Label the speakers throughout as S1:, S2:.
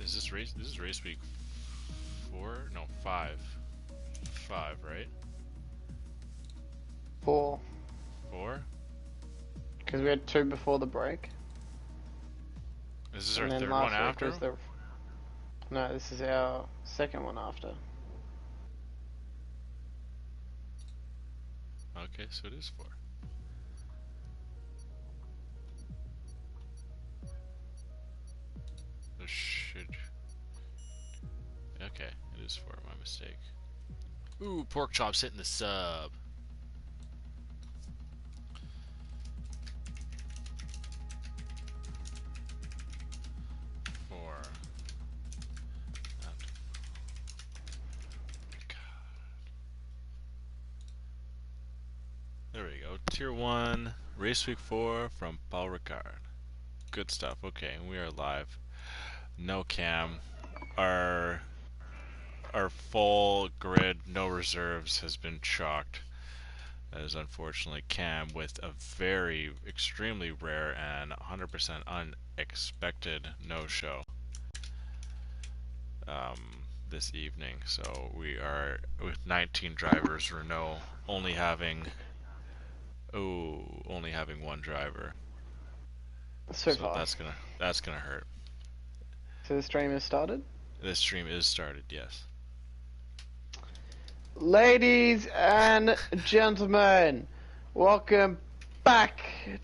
S1: Is this race? This is race week 4? No, 5. 5, right?
S2: 4.
S1: 4?
S2: Because we had 2 before the break.
S1: Is this our
S2: And then
S1: third
S2: last
S1: one
S2: week
S1: after?
S2: was the... No, this is our second one after.
S1: Okay, so it is 4. This should... Okay, it is 4, my mistake. Ooh, pork chops hitting the sub. There we go. Tier 1, Race Week 4 from Paul Ricard. Good stuff. Okay, we are live. No cam. Our full grid, no reserves, has been chalked. That is unfortunately cam with a very, extremely rare and 100% unexpected no-show this evening. So we are with 19 drivers. Renault only having one driver.
S2: So far.
S1: That's gonna hurt.
S2: So the stream has started?
S1: This stream is started, yes.
S2: Ladies and gentlemen, welcome back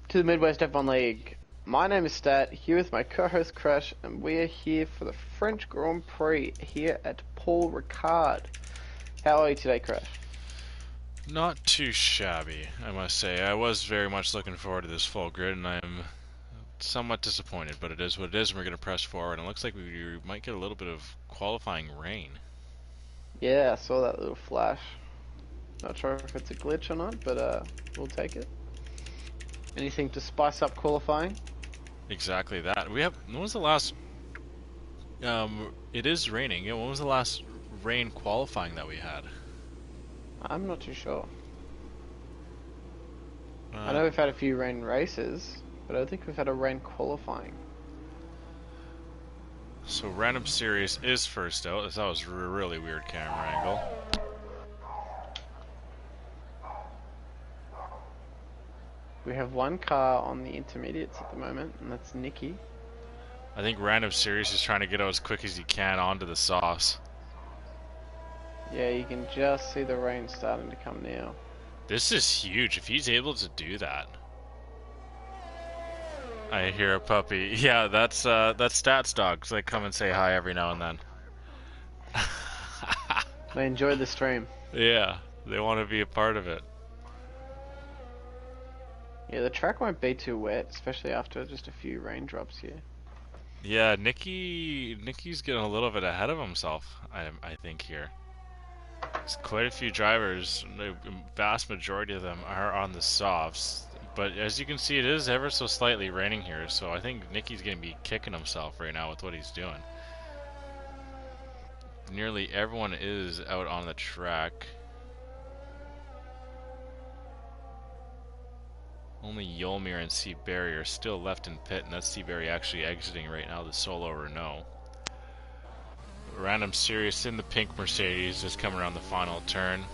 S2: to the Midwest F1 League. My name is Stat, here with my co-host Crash, and we are here for the French Grand Prix here at Paul Ricard. How are you today, Crash?
S1: Not too shabby, I must say. I was very much looking forward to this full grid, and I'm somewhat disappointed, but it is what it is, and we're going to press forward, and it looks like we might get a little bit of qualifying rain.
S2: Yeah, I saw that little flash. Not sure if it's a glitch or not, but we'll take it. Anything to spice up qualifying?
S1: Exactly that. When was the last... it is raining. Yeah, when was the last rain qualifying that we had?
S2: I'm not too sure. I know we've had a few rain races, but I don't think we've had a rain qualifying.
S1: So Random Series is first out. That was a really weird camera angle.
S2: We have one car on the intermediates at the moment, and that's Nikki.
S1: I think Random Series is trying to get out as quick as he can onto the softs.
S2: Yeah, you can just see the rain starting to come now.
S1: This is huge. If he's able to do that. I hear a puppy. Yeah, that's Stats dogs. They come and say hi every now and then.
S2: They enjoy the stream.
S1: Yeah, they want to be a part of it.
S2: Yeah, the track won't be too wet, especially after just a few raindrops here.
S1: Yeah, Nicky's getting a little bit ahead of himself, I think here. There's quite a few drivers, the vast majority of them are on the softs, but as you can see it is ever so slightly raining here, so I think Nicky's going to be kicking himself right now with what he's doing. Nearly everyone is out on the track. Only Yolmir and Seaberry are still left in pit, and that's Seaberry actually exiting right now, the solo Renault. Random Series in the pink Mercedes is coming around the final turn.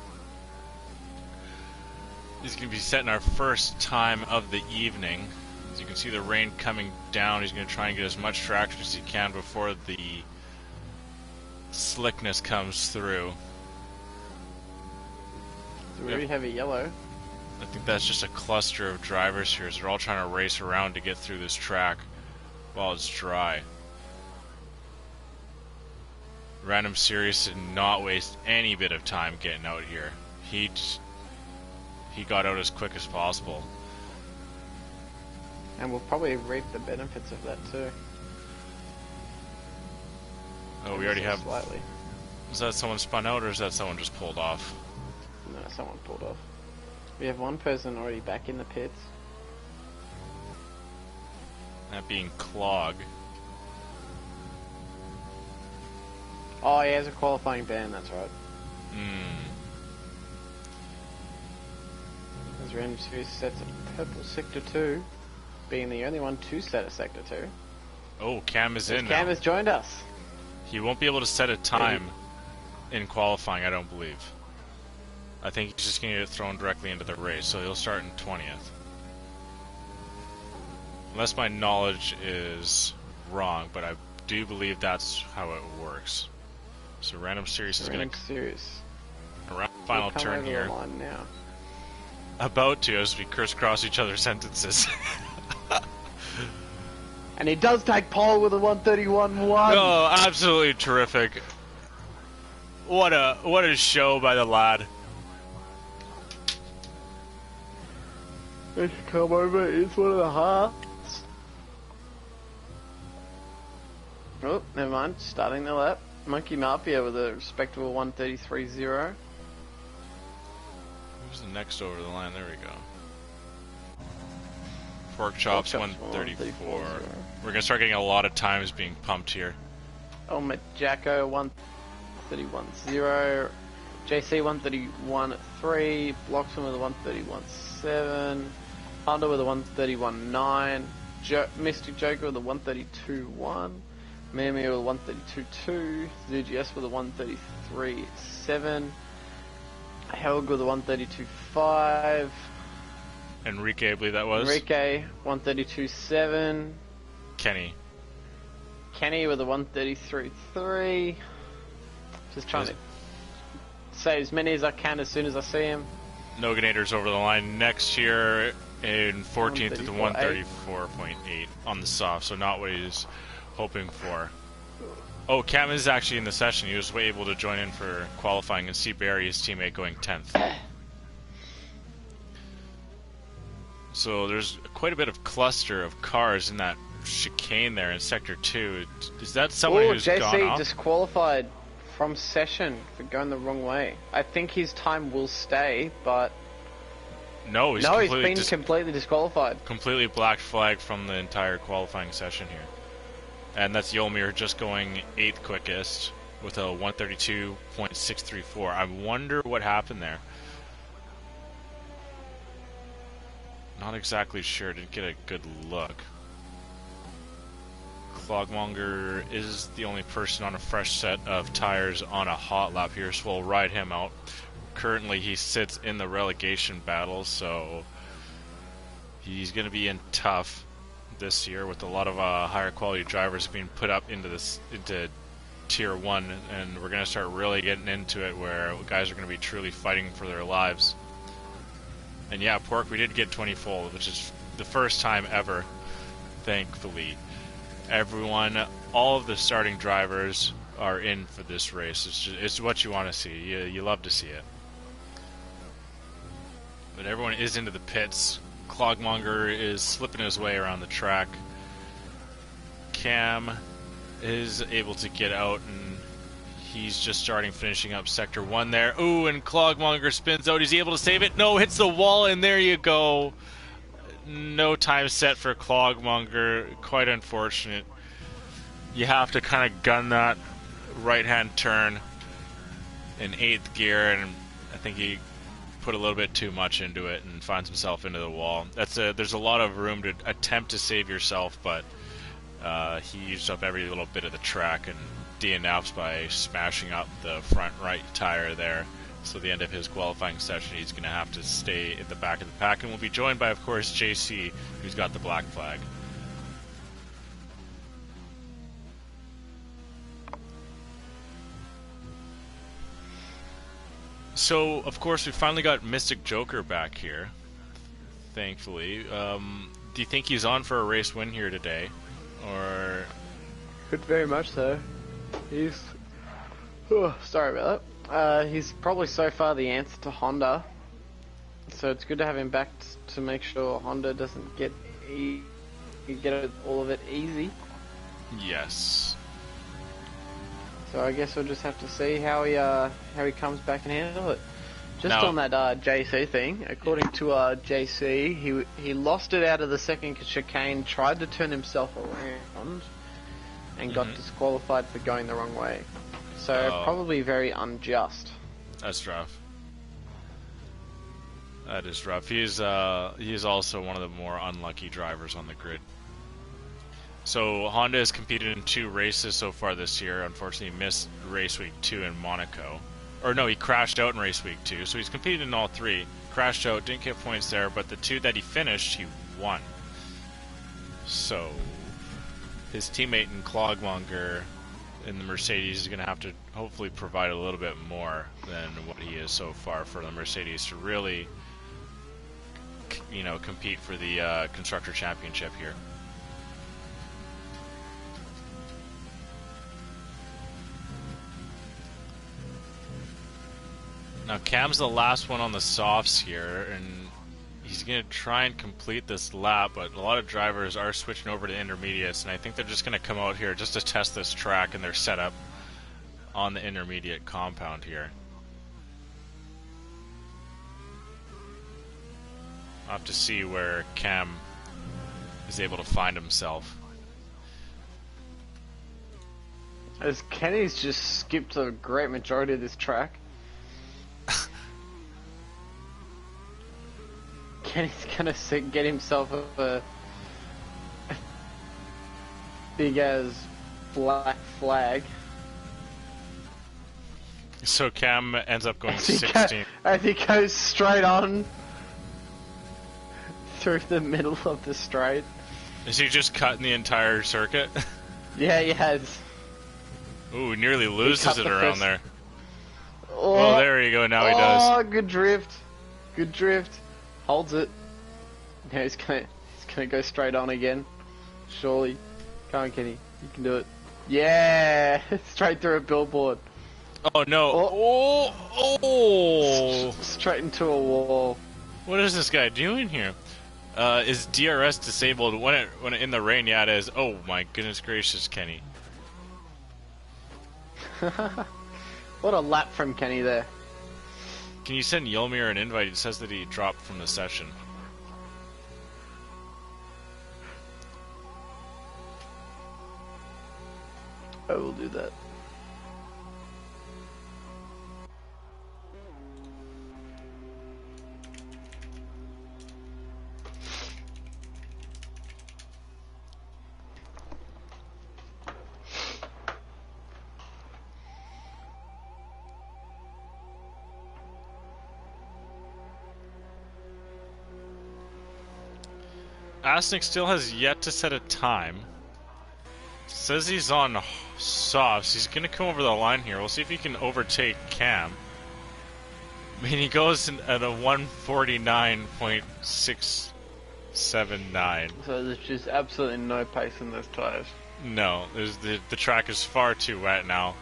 S1: He's going to be setting our first time of the evening. As you can see the rain coming down, he's going to try and get as much traction as he can before the slickness comes through.
S2: It's really heavy yellow.
S1: I think that's just a cluster of drivers here, so they're all trying to race around to get through this track while it's dry. Random Series did not waste any bit of time getting out here. He got out as quick as possible.
S2: And we'll probably reap the benefits of that too.
S1: Oh, we already have...
S2: Slightly.
S1: Is that someone spun out, or is that someone just pulled off?
S2: No, someone pulled off. We have one person already back in the pits.
S1: That being Clog.
S2: Oh, he has a qualifying ban, that's right. As Random Series sets a purple Sector 2, being the only one to set a Sector 2.
S1: Oh, Cam is in
S2: Cam
S1: now.
S2: has joined us.
S1: He won't be able to set a time in qualifying, I don't believe. I think he's just going to get thrown directly into the race, so he'll start in 20th. Unless my knowledge is wrong, but I do believe that's how it works. So random series is going to around the final turn here.
S2: Now.
S1: About to, as we crisscross each other's sentences.
S2: And he does take pole with a 131.1.
S1: Oh, absolutely terrific! What a show by the lad.
S2: They should come over. It's one of the hearts. Oh, never mind. Starting the lap. Monkey Mafia with a respectable 133.0.
S1: Who's the next over the line? There we go. Pork Chops 134. We're gonna start getting a lot of times being pumped here.
S2: Ultimate Jacko 131.0. JC 131.3. Bloxman with a 131.7. Honda with a 131.9. Mystic Joker with a 132.1. Mimi with a 132.2. ZGS with a 133.7. Helg with a 132.5.
S1: Enrique, I believe that was.
S2: Enrique 132.7.
S1: Kenny
S2: with a 133.3. Just trying to say as many as I can as soon as I see him.
S1: Noganator's over the line next year in 14th at the 134.8 on the soft, so not what he's hoping for. Oh, Cam is actually in the session. He was able to join in for qualifying and see Barry, his teammate, going 10th. So there's quite a bit of cluster of cars in that chicane there in Sector 2. Is that someone who's
S2: JC
S1: gone off?
S2: disqualified from session for going the wrong way. I think his time will stay, but...
S1: No, he's
S2: been completely disqualified.
S1: Completely black flag from the entire qualifying session here. And that's Yolmir just going 8th quickest with a 132.634. I wonder what happened there. Not exactly sure. Didn't get a good look. Clogmonger is the only person on a fresh set of tires on a hot lap here, so we'll ride him out. Currently he sits in the relegation battle, so he's going to be in tough this year with a lot of higher quality drivers being put up into Tier 1, and we're going to start really getting into it where guys are going to be truly fighting for their lives. And yeah, Pork, we did get 20 full, which is the first time ever, thankfully. Everyone, all of the starting drivers are in for this race. It's what you want to see. You love to see it. But everyone is into the pits. Clogmonger is slipping his way around the track. Cam is able to get out, and he's just finishing up Sector 1 there. Ooh, and Clogmonger spins out. Is he able to save it? No, hits the wall, and there you go. No time set for Clogmonger. Quite unfortunate. You have to kind of gun that right-hand turn in 8th gear, and I think he put a little bit too much into it and finds himself into the wall. There's a lot of room to attempt to save yourself, but he used up every little bit of the track and DNFs by smashing up the front right tire there. So at the end of his qualifying session, he's going to have to stay at the back of the pack, and will be joined by, of course, JC, who's got the black flag. So, of course, we finally got Mystic Joker back here, thankfully. Do you think he's on for a race win here today? Or...
S2: Could very much so. He's... Oh, sorry about that. He's probably so far the answer to Honda. So it's good to have him back to make sure Honda doesn't get all of it easy.
S1: Yes.
S2: So I guess we'll just have to see how he comes back and handle it. Just
S1: now,
S2: on that JC thing, according to JC, he lost it out of the second chicane, tried to turn himself around, and got disqualified for going the wrong way. So probably very unjust.
S1: That's rough. That is rough. He's also one of the more unlucky drivers on the grid. So Honda has competed in 2 races so far this year. Unfortunately, missed race week 2 in Monaco. Or no, he crashed out in race week 2. So he's competed in all 3. Crashed out, didn't get points there, but the 2 that he finished, he won. So his teammate in Clogmonger in the Mercedes is going to have to hopefully provide a little bit more than what he is so far for the Mercedes to really, compete for the Constructor Championship here. Now Cam's the last one on the softs here, and he's going to try and complete this lap, but a lot of drivers are switching over to intermediates, and I think they're just going to come out here just to test this track and their setup on the intermediate compound here. I'll have to see where Cam is able to find himself.
S2: As Kenny's just skipped a great majority of this track. Kenny's gonna get himself a big as black flag.
S1: So Cam ends up going 16th.
S2: As he goes straight on through the middle of the straight.
S1: Is he just cutting the entire circuit?
S2: Yeah, he has.
S1: Ooh, nearly loses it around there.
S2: Oh,
S1: there you go, now he does.
S2: Oh, good drift. Good drift. Holds it. Now he's gonna go straight on again. Surely. Come on, Kenny. You can do it. Yeah! Straight through a billboard.
S1: Oh no. Oh!
S2: Straight into a wall.
S1: What is this guy doing here? Is DRS disabled when it in the rain? Yeah, it is. Oh my goodness gracious, Kenny.
S2: What a lap from Kenny there.
S1: Can you send Yelmir an invite? It says that he dropped from the session.
S2: I will do that.
S1: Asnick still has yet to set a time. Says he's on softs. He's going to come over the line here. We'll see if he can overtake Cam. I mean, he goes at a 149.679.
S2: So there's just absolutely no pace in those tires.
S1: No, the track is far too wet now.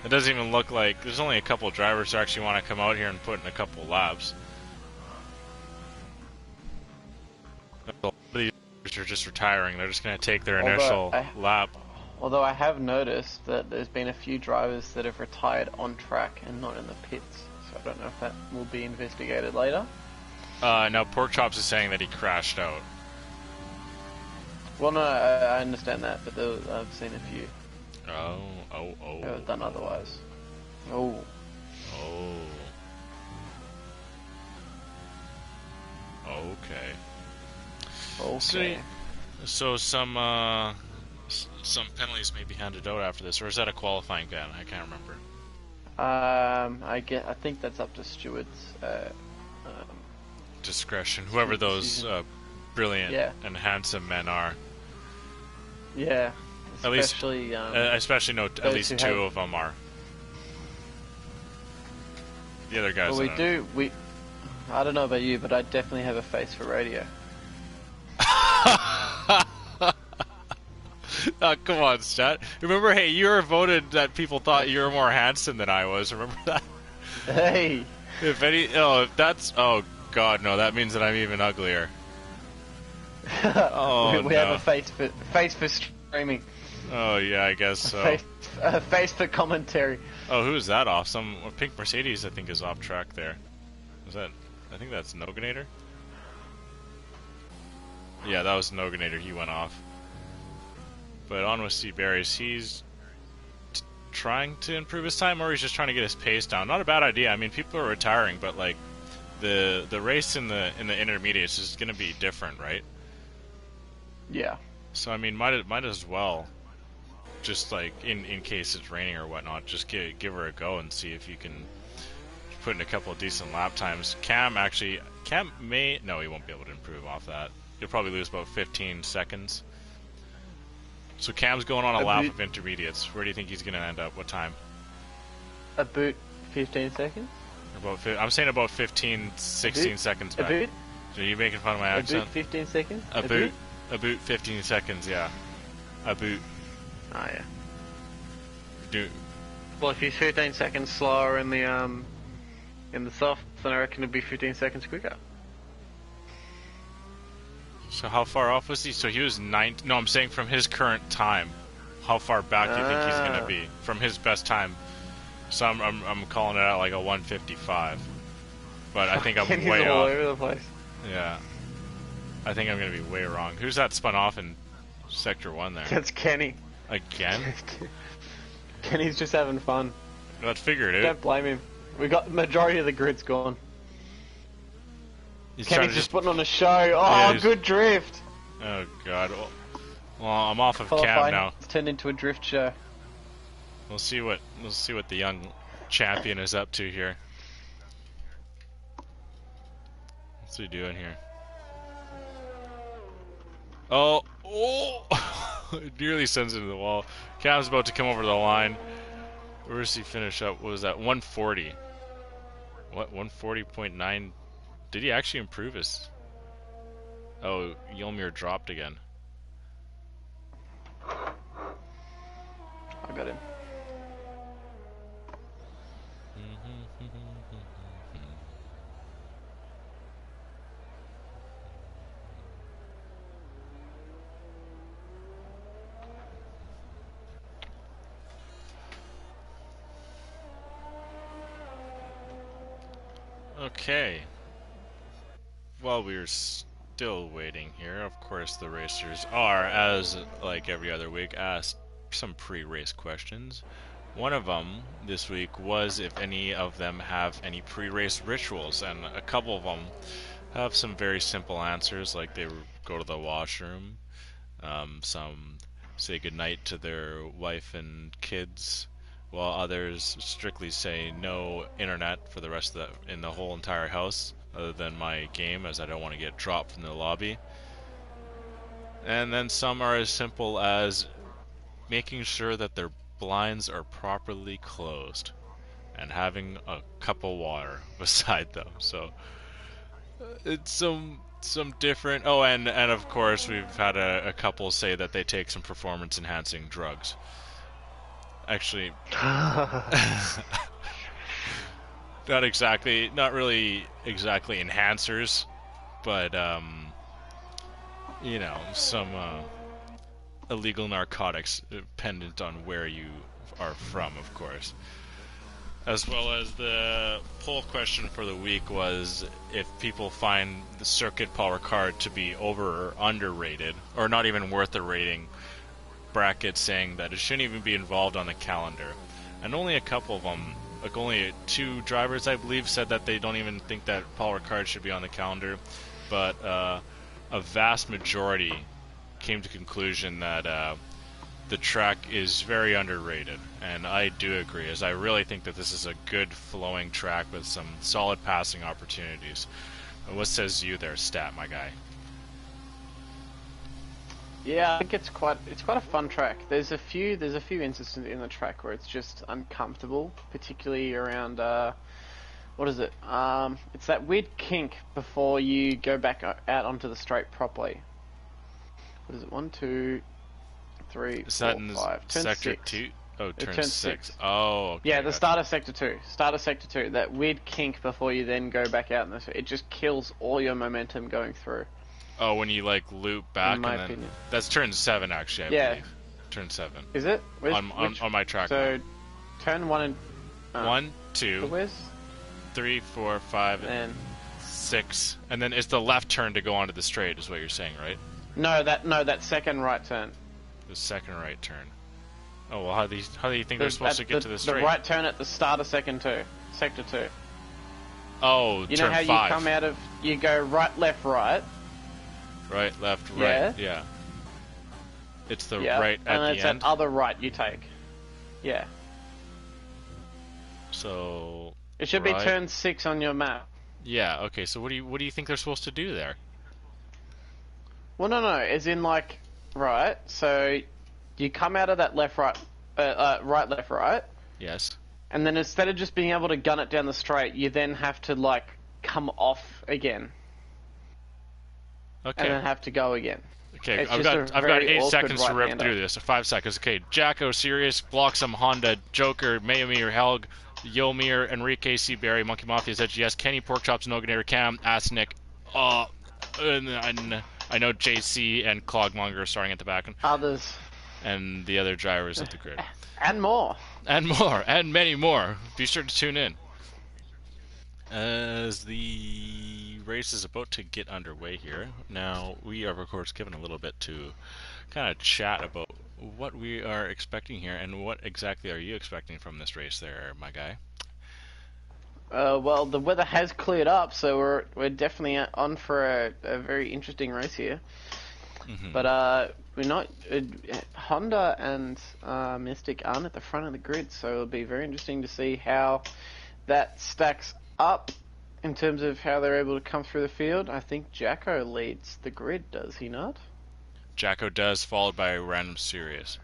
S1: It doesn't even look like there's only a couple drivers who actually want to come out here and put in a couple laps. These are just retiring. They're just going to take their initial lap.
S2: Although I have noticed that there's been a few drivers that have retired on track and not in the pits. So I don't know if that will be investigated later.
S1: No, Porkchops is saying that he crashed out.
S2: Well, no, I understand that, but I've seen a few.
S1: Oh.
S2: Who have done otherwise. Oh.
S1: Okay. So some penalties may be handed out after this, or is that a qualifying ban? I can't remember.
S2: I think that's up to stewards.
S1: Discretion, whoever those brilliant and handsome men are.
S2: Yeah.
S1: Especially know at least 2 of them are. The other guys.
S2: Well, I don't know about you, but I definitely have a face for radio.
S1: Oh, come on, Stat. Remember, hey, you were voted that people thought you were more handsome than I was. Remember that?
S2: Hey.
S1: If that's, oh god, no, that means that I'm even uglier. Oh,
S2: we have a face for streaming.
S1: Oh yeah, I guess so.
S2: A face for commentary.
S1: Oh, who's that off? Some pink Mercedes, I think, is off track there. Is that? I think that's Noganator. Yeah, that was Noganator. He went off. But on with Steve Barry's, he's trying to improve his time, or he's just trying to get his pace down. Not a bad idea. I mean, people are retiring, but like the race in the intermediates is going to be different, right?
S2: Yeah.
S1: So I mean, might as well just like in case it's raining or whatnot, just give her a go and see if you can put in a couple of decent lap times. Cam may no, he won't be able to improve off that. He'll probably lose about 15 seconds. So Cam's going on a lap of intermediates. Where do you think he's going to end up? What time?
S2: About 15 seconds.
S1: I'm saying about 15, 16 seconds back.
S2: About?
S1: Are you making fun of my accent?
S2: About 15 seconds.
S1: About 15 seconds. Yeah. About.
S2: Oh yeah.
S1: Do.
S2: Well, if he's 15 seconds slower in the soft, then I reckon it'd be 15 seconds quicker.
S1: So how far off was he? So he was 9. No, I'm saying from his current time. How far back do you think he's gonna be from his best time? So I'm calling it out like a 155, but I think I'm way
S2: all
S1: off.
S2: over the place.
S1: Yeah, I think I'm gonna be way wrong. Who's that spun off in Sector 1 there?
S2: That's Kenny.
S1: Again?
S2: Kenny's just having fun.
S1: Let's figure it out.
S2: Don't blame him. We got the majority of the grid's gone. Kenny's just putting on a show. Oh, yeah, good drift.
S1: Oh god. Well, I'm off of cab now.
S2: It's turned into a drift show.
S1: We'll see what the young champion is up to here. What's he doing here? Oh! It nearly sends it into the wall. Cam's about to come over the line. Where does he finish up? What was that? 140. What? 140.9. Did he actually improve his? Oh, Yelmir dropped again.
S2: I got him.
S1: Okay. While we're still waiting here, of course the racers are, as like every other week, asked some pre-race questions. One of them this week was if any of them have any pre-race rituals, and a couple of them have some very simple answers, like they go to the washroom, some say goodnight to their wife and kids, while others strictly say no internet for the rest of in the whole entire house, other than my game, as I don't want to get dropped from the lobby. And then some are as simple as making sure that their blinds are properly closed and having a cup of water beside them. So it's some different. Oh, and of course we've had a couple say that they take some performance enhancing drugs. Actually, not really exactly enhancers, but you know, some illegal narcotics, dependent on where you are from, of course. As well as the poll question for the week was if people find the circuit Paul Ricard to be over or underrated, or not even worth the rating, bracket saying that it shouldn't even be involved on the calendar. And only a couple of them, like only 2 drivers I believe, said that they don't even think that Paul Ricard should be on the calendar, but a vast majority came to conclusion that the track is very underrated, and I do agree, as I really think that this is a good flowing track with some solid passing opportunities. What says you there, Stat, my guy?
S2: Yeah, I think it's quite a fun track. There's a few instances in the track where it's just uncomfortable, particularly around what is it? It's that weird kink before you go back out onto the straight properly. What is it? 1, 2, 3,
S1: is
S2: 4,
S1: that in
S2: 5. Turn
S1: Sector
S2: 6.
S1: 2? Oh, turn 6.
S2: 6.
S1: Oh, okay.
S2: Yeah, the start of Sector 2. Start of Sector 2. That weird kink before you then go back out, it just kills all your momentum going through.
S1: Oh, when you like loop back,
S2: in my
S1: and then
S2: opinion.
S1: That's turn 7 actually. I believe. Turn 7.
S2: Is it?
S1: On my track.
S2: So, turn 1 and
S1: 1, 2, 3, 4, 5, and 6, and then it's the left turn to go onto the straight, is what you're saying, right?
S2: No, that second right turn.
S1: The second right turn. Oh well, how do you think they're supposed to get to the straight?
S2: The right turn at the start of Sector 2.
S1: Oh,
S2: you know how
S1: 5.
S2: you come out of, you go right, left, right.
S1: Right, left, right. Yeah. It's the
S2: Yeah,
S1: right at
S2: and
S1: the
S2: it's that
S1: end.
S2: other right you take. Yeah.
S1: So
S2: It should be
S1: right.
S2: turn 6 on your map.
S1: Yeah. Okay. So what do you think they're supposed to do there?
S2: Well, no, as in like, right. So you come out of that left, right, right, left, right,
S1: Yes.
S2: and then instead of just being able to gun it down the straight, you then have to like come off again, and
S1: Okay.
S2: then have to go again.
S1: Okay,
S2: It's
S1: I've
S2: just a
S1: got
S2: very
S1: 8
S2: awkward
S1: seconds to rip
S2: right-hander.
S1: through this. 5 seconds. Okay, Jacko, Sirius, Bloxam, Honda, Joker, Mayomir, Helg, Yomir, Enrique, Seaberry, Monkey Mafia, ZGS, Kenny, Porkchops, Noganator, Cam, Asnick, and I know JC and Clogmonger are starting at the back,
S2: Others
S1: and the other drivers at the grid.
S2: and more.
S1: And more, and many more. Be sure to tune in. As the race is about to get underway here, now we are, of course, given a little bit to kind of chat about what we are expecting here and what exactly are you expecting from this race there, my guy?
S2: Well, the weather has cleared up, so we're definitely on for a very interesting race here.
S1: Mm-hmm.
S2: But we're not. Honda and Mystic aren't at the front of the grid, so it'll be very interesting to see how that stacks up in terms of how they're able to come through the field. I think Jacko leads the grid, does he not?
S1: Jacko does, followed by Random Sirius.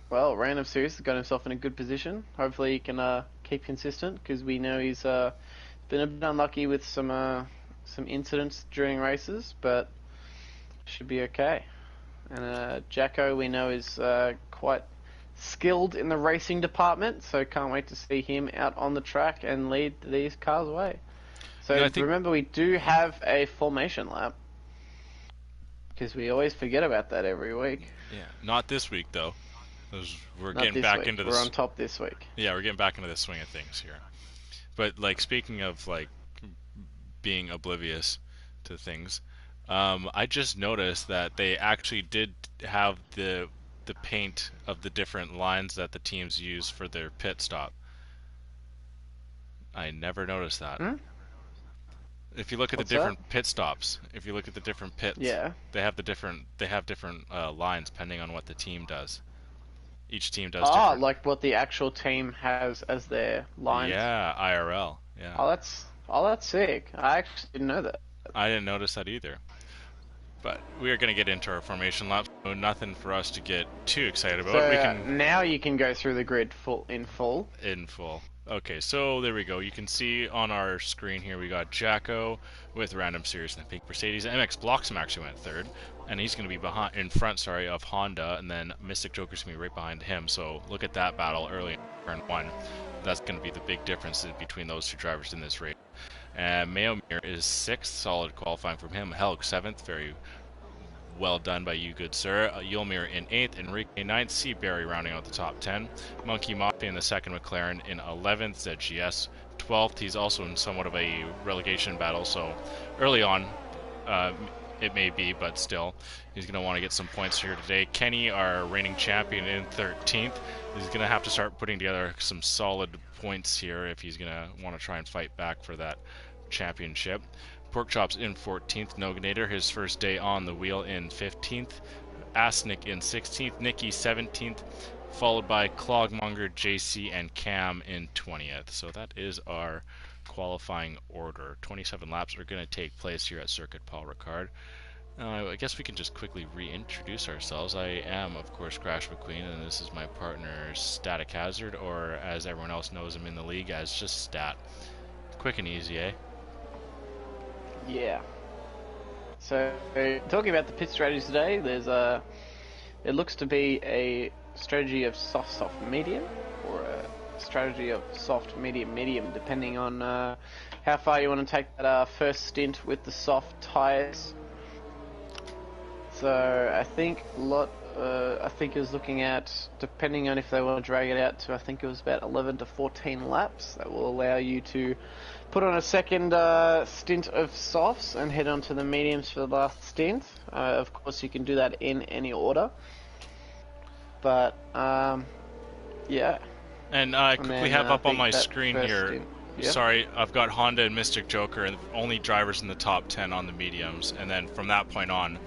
S2: Well, Random Sirius has got himself in a good position. Hopefully he can keep consistent, because we know he's been a bit unlucky with some incidents during races, but should be okay. And Jacko, we know, is quite skilled in the racing department, so can't wait to see him out on the track and lead these cars away. So remember, we do have a formation lap, because we always forget about that every week.
S1: Yeah, not this week though. We're
S2: Not
S1: getting
S2: this
S1: back
S2: week.
S1: into this.
S2: We're on top this week.
S1: Yeah, we're getting back into the swing of things here. But like, speaking of like being oblivious to things, I just noticed that they actually did have the paint of the different lines that the teams use for their pit stop. I never noticed that. If you look at
S2: What's
S1: the different pit stops, if you look at the different pits,
S2: Yeah.
S1: they have different lines depending on what the team does. Each team does
S2: Ah,
S1: different.
S2: like what the actual team has as their lines.
S1: Yeah, IRL. Yeah.
S2: Oh, that's sick. I actually didn't know that.
S1: I didn't notice that either. But we are going to get into our formation laps. So nothing for us to get too excited about.
S2: So
S1: We can
S2: now you can go through the grid in full.
S1: in full. Okay, so there we go. You can see on our screen here we got Jacko with Random Series and the Pink Mercedes. MX Bloxham actually went third, and he's going to be in front of Honda, and then Mystic Joker's going to be right behind him. So look at that battle early in turn 1. That's going to be the big difference between those two drivers in this race. And Mayomir is 6th, solid qualifying from him. Helg 7th, very well done by you, good sir. Yulmir in 8th, Enrique 9th, Seaberry rounding out the top 10. Monkey Mafia in the 2nd, McLaren in 11th, ZGS 12th. He's also in somewhat of a relegation battle, so early on it may be, but still, he's going to want to get some points here today. Kenny, our reigning champion, in 13th. He's going to have to start putting together some solid points here if he's going to want to try and fight back for that championship. Porkchops in 14th, Noganator, his first day on the wheel, in 15th, Asnick in 16th, Nicky 17th, followed by Clogmonger, JC, and Cam in 20th. So that is our qualifying order. 27 laps are going to take place here at Circuit Paul Ricard. I guess we can just quickly reintroduce ourselves. I am, of course, Crash McQueen, and this is my partner, Static Hazard, or as everyone else knows him in the league as just Stat. Quick and easy, eh?
S2: Yeah. So talking about the pit strategies today, it looks to be a strategy of soft medium, or a strategy of soft medium, depending on how far you want to take that first stint with the soft tires. So I think it was looking at, depending on if they want to drag it out to, I think it was about 11 to 14 laps. That will allow you to put on a second stint of softs and head on to the mediums for the last stint. Of course, you can do that in any order. But, yeah.
S1: And I quickly have up on my screen here,
S2: Yep.
S1: sorry, I've got Honda and Mystic Joker, and only drivers in the top 10 on the mediums. And then from that point on,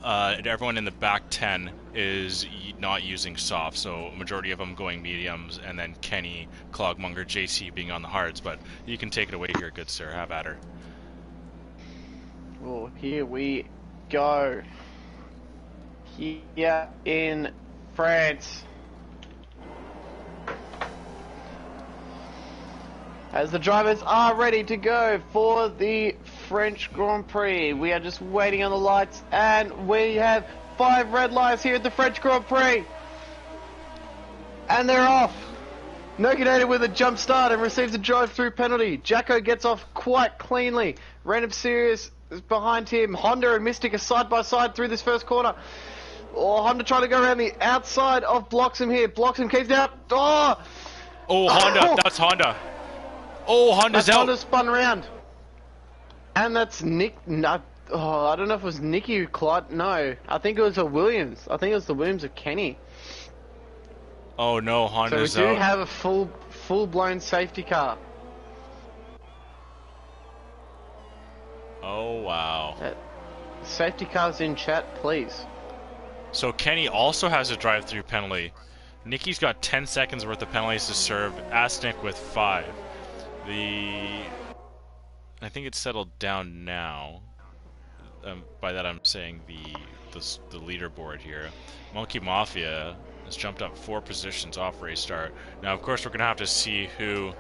S1: everyone in the back 10 is not using soft, so a majority of them going mediums, and then Kenny, Clogmonger, JC being on the hards. But you can take it away here, good sir. Have at her.
S2: Well, here we go. Here in France. As the drivers are ready to go for the French Grand Prix. We are just waiting on the lights, and we have 5 red lights here at the French Grand Prix. And they're off. Nurkidator with a jump start and receives a drive-through penalty. Jacko gets off quite cleanly. Random Sirius is behind him. Honda and Mystic are side by side through this first corner. Oh, Honda trying to go around the outside of Bloxham here. Bloxham keeps out. Oh,
S1: Honda. That's Honda. Oh, Honda's out.
S2: Honda spun around. And that's Nick. No, I don't know if it was Nicky who collided. No, I think it was a Williams. I think it was the Williams of Kenny.
S1: Oh no, Honda's
S2: out. So we do
S1: out.
S2: have a full-blown safety car.
S1: Oh wow.
S2: Safety cars in chat, please.
S1: So Kenny also has a drive-through penalty. Nicky's got 10 seconds worth of penalties to serve. Nick with 5. I think it's settled down now. By that I'm saying the leaderboard here. Monkey Mafia has jumped up 4 positions off race start. Now, of course, we're gonna have to see who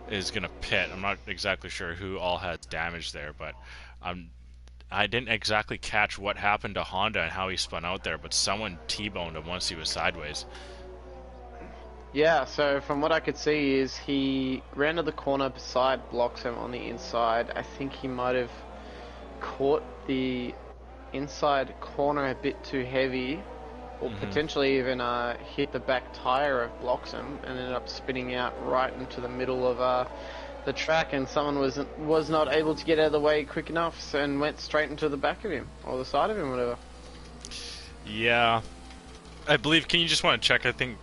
S1: is gonna pit. I'm not exactly sure who all has damage there, but I didn't exactly catch what happened to Honda and how he spun out there, but someone T-boned him once he was sideways.
S2: Yeah, so from what I could see is he ran to the corner beside Bloxham on the inside. I think he might have caught the inside corner a bit too heavy, or potentially even hit the back tyre of Bloxham and ended up spinning out right into the middle of the track, and someone was not able to get out of the way quick enough and went straight into the back of him, or the side of him, whatever.
S1: Yeah. I believe, can you just want to check, I think,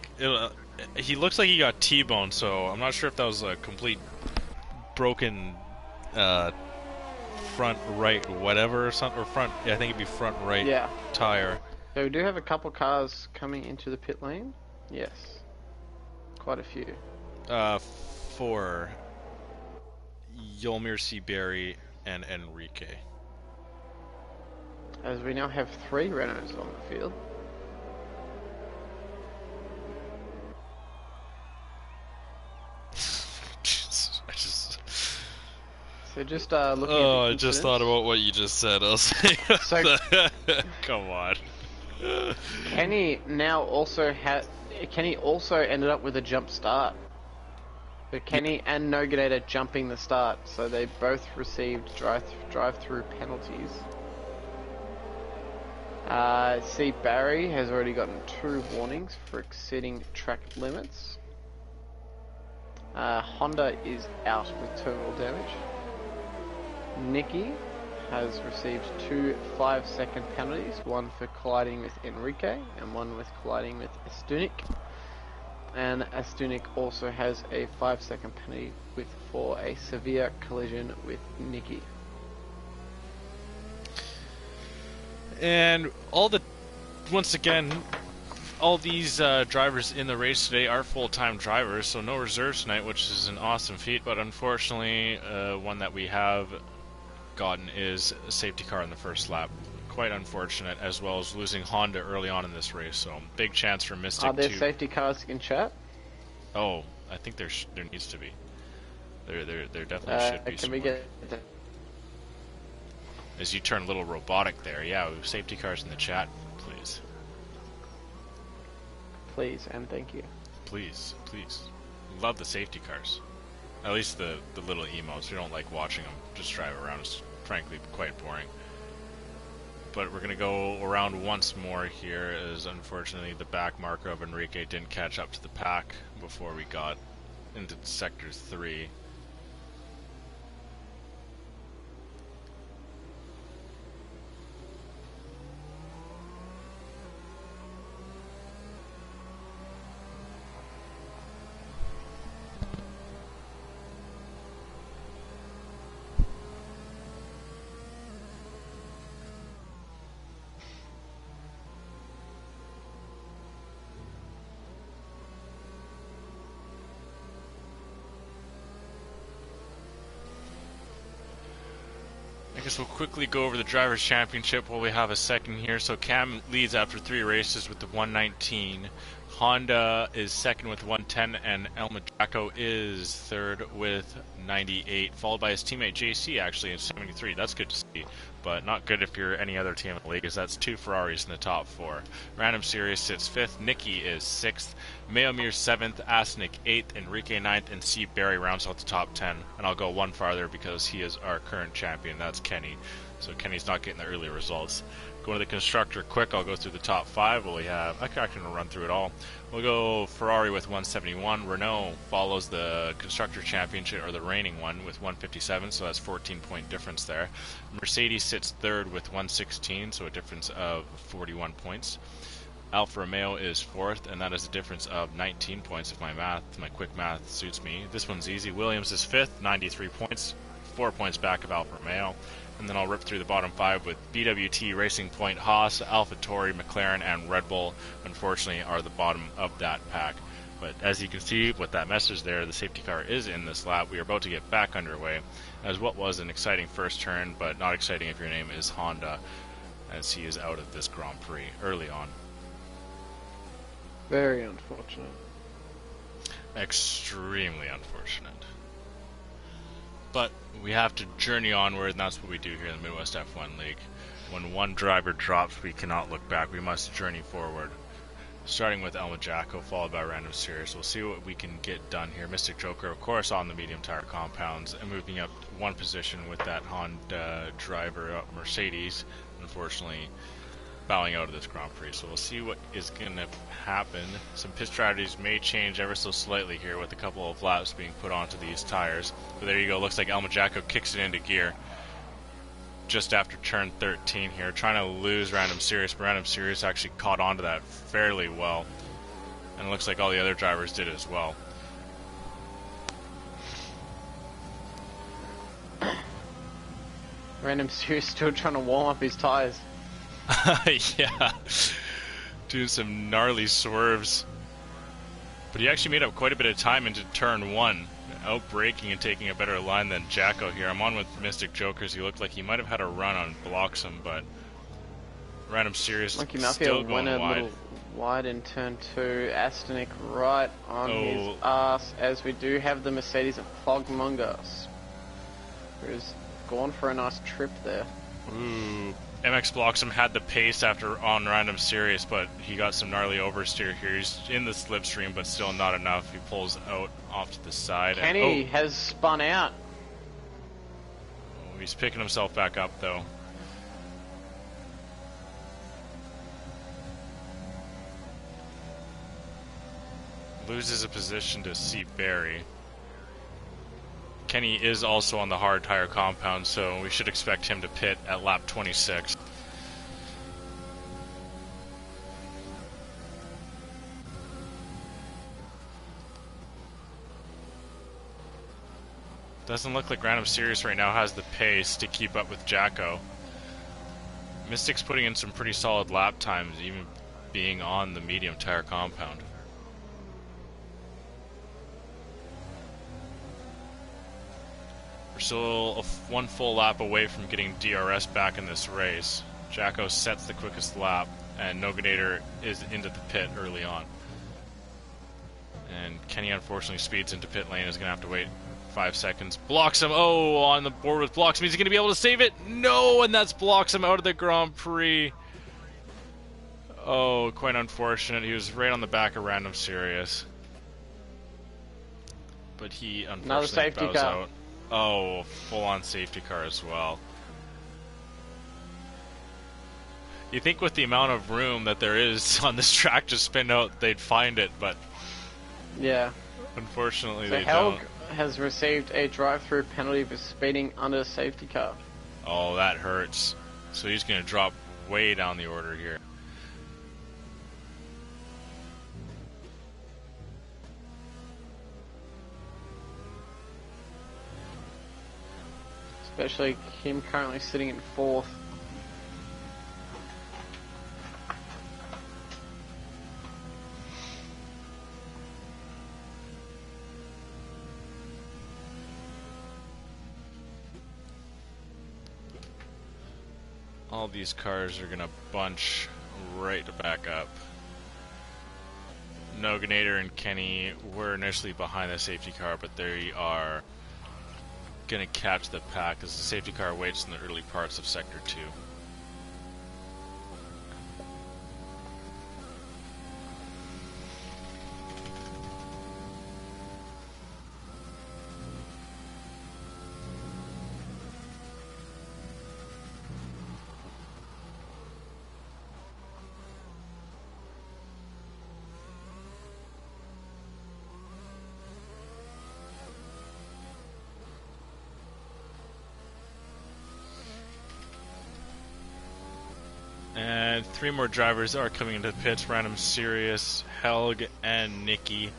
S1: he looks like he got T-boned, so I'm not sure if that was a complete broken front right whatever or something, or front, yeah, I think it'd be front right tire.
S2: So we do have a couple cars coming into the pit lane. Yes. Quite a few.
S1: 4. Yolmir Seaberry and Enrique.
S2: As we now have 3 Renaults on the field. So just looking at
S1: I just thought about what you just said. I was like,
S2: so,
S1: come on.
S2: Kenny also ended up with a jump start. So Kenny and Nogadator jumping the start, so they both received drive-through penalties. C. Barry has already gotten 2 warnings for exceeding track limits. Honda is out with terminal damage. Nicky has received 2 5-second penalties, one for colliding with Enrique and one with colliding with Astunik. And Astunik also has a 5-second penalty for a severe collision with Nicky.
S1: And once again, all these drivers in the race today are full-time drivers, so no reserves tonight, which is an awesome feat, but unfortunately, one that we have gotten is a safety car in the first lap. Quite unfortunate, as well as losing Honda early on in this race, so big chance for Mystic.
S2: Are there safety cars in chat?
S1: Oh, I think there needs to be. There definitely should be.
S2: Can
S1: some
S2: we
S1: more.
S2: get...
S1: As you turn a little robotic there, yeah, safety cars in the chat, please.
S2: Please, and thank you.
S1: Please, please. Love the safety cars. At least the little emotes. We don't like watching them just drive around. It's frankly quite boring. But we're going to go around once more here, as unfortunately the back marker of Enrique didn't catch up to the pack before we got into Sector 3. guess we'll quickly go over the Drivers' Championship while we have a second here. So Cam leads after 3 races with the 119. Honda is second with 110, and El Majaco is third with 98, followed by his teammate JC actually in 73. That's good to see, but not good if you're any other team in the league, as that's 2 Ferraris in the top 4. Random Series sits 5th, Nicky is 6th, Mayomir 7th, Asnik 8th, Enrique 9th, and C. Barry rounds out the top 10. And I'll go one farther because he is our current champion, that's Kenny. So Kenny's not getting the early results. Going to the constructor quick, I'll go through the top 5. Well, we have, I can run through it all. We'll go Ferrari with 171. Renault follows the constructor championship, or the reigning one, with 157, so that's 14-point difference there. Mercedes sits third with 116, so a difference of 41 points. Alfa Romeo is 4th, and that is a difference of 19 points if my quick math suits me. This one's easy. Williams is 5th, 93 points, 4 points back of Alfa Romeo. And then I'll rip through the bottom 5 with BWT, Racing Point, Haas, AlphaTauri, McLaren, and Red Bull, unfortunately, are the bottom of that pack. But as you can see with that message there, the safety car is in this lap. We are about to get back underway, as what was an exciting first turn, but not exciting if your name is Honda, as he is out of this Grand Prix early on.
S2: Very unfortunate.
S1: Extremely unfortunate. But we have to journey onward, and that's what we do here in the Midwest F1 League. When one driver drops, we cannot look back. We must journey forward. Starting with El Majaco, followed by Random Series. We'll see what we can get done here. Mystic Joker, of course, on the medium tire compounds, and moving up one position with that Honda driver, Mercedes, unfortunately bowing out of this Grand Prix. So we'll see what is going to happen. Some pit strategies may change ever so slightly here with a couple of laps being put onto these tires. But there you go, looks like El Majaco kicks it into gear just after turn 13 here, trying to lose Random Series, but Random Series actually caught onto that fairly well, and it looks like all the other drivers did as well.
S2: Random Series still trying to warm up his tires.
S1: Yeah, doing some gnarly swerves, but he actually made up quite a bit of time into turn 1, out braking and taking a better line than Jacko here. I'm on with Mystic Jokers. He looked like he might have had a run on Bloxham, but Random Series
S2: Monkey
S1: still
S2: Mafia
S1: going
S2: went a
S1: wide.
S2: little wide in turn 2. Astonic right on his ass, as we do have the Mercedes of Pogmonger, who's gone for a nice trip there.
S1: Ooh. MX Bloxham had the pace after on Random Series, but he got some gnarly oversteer here. He's in the slipstream, but still not enough. He pulls out off to the side.
S2: Kenny has spun out.
S1: Oh, he's picking himself back up, though. Loses a position to C. Barry. Kenny is also on the hard tire compound, so we should expect him to pit at lap 26. Doesn't look like Random Series right now has the pace to keep up with Jacko. Mystic's putting in some pretty solid lap times, even being on the medium tire compound. We're still one full lap away from getting DRS back in this race. Jacko sets the quickest lap, and Nogadator is into the pit early on. And Kenny unfortunately speeds into pit lane, is going to have to wait 5 seconds. Blocks him. Oh, on the board with Blocks. Is he going to be able to save it? No, and that's blocks him out of the Grand Prix. Oh, quite unfortunate. He was right on the back of Random Series. But he unfortunately bows out. Oh, full-on safety car as well. You think with the amount of room that there is on this track to spin out, they'd find it, but
S2: yeah,
S1: unfortunately
S2: so
S1: they
S2: Helg
S1: don't.
S2: has received a drive-through penalty for speeding under a safety car.
S1: Oh, that hurts. So he's going to drop way down the order here.
S2: Especially him currently sitting in 4th.
S1: all these cars are gonna bunch right back up. Noganator and Kenny were initially behind the safety car, but they are gonna catch the pack as the safety car waits in the early parts of Sector 2. And 3 more drivers are coming into the pits: Random Sirius, Helg, and Nikki,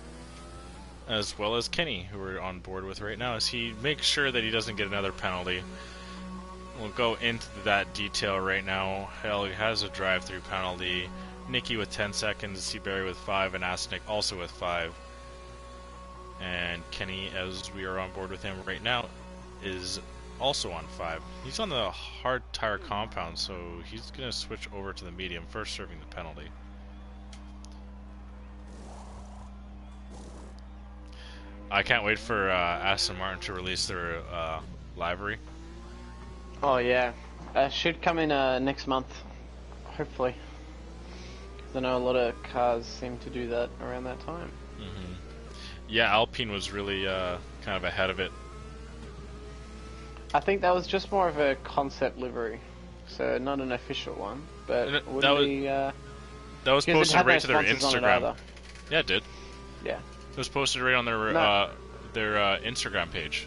S1: as well as Kenny, who we're on board with right now, as he makes sure that he doesn't get another penalty. We'll go into that detail right now. Helg has a drive-through penalty, Nikki with 10 seconds, Seaberry with 5, and Asnick also with 5. And Kenny, as we are on board with him right now, is also on 5. He's on the hard tire compound, so he's going to switch over to the medium, first serving the penalty. I can't wait for Aston Martin to release their livery.
S2: Oh yeah, should come in next month, hopefully. 'Cause I know a lot of cars seem to do that around that time.
S1: Mm-hmm. Yeah, Alpine was really kind of ahead of it.
S2: I think that was just more of a concept livery, so not an official one. But
S1: that was posted right to their Instagram. Yeah, it did.
S2: Yeah.
S1: It was posted right on their Instagram page.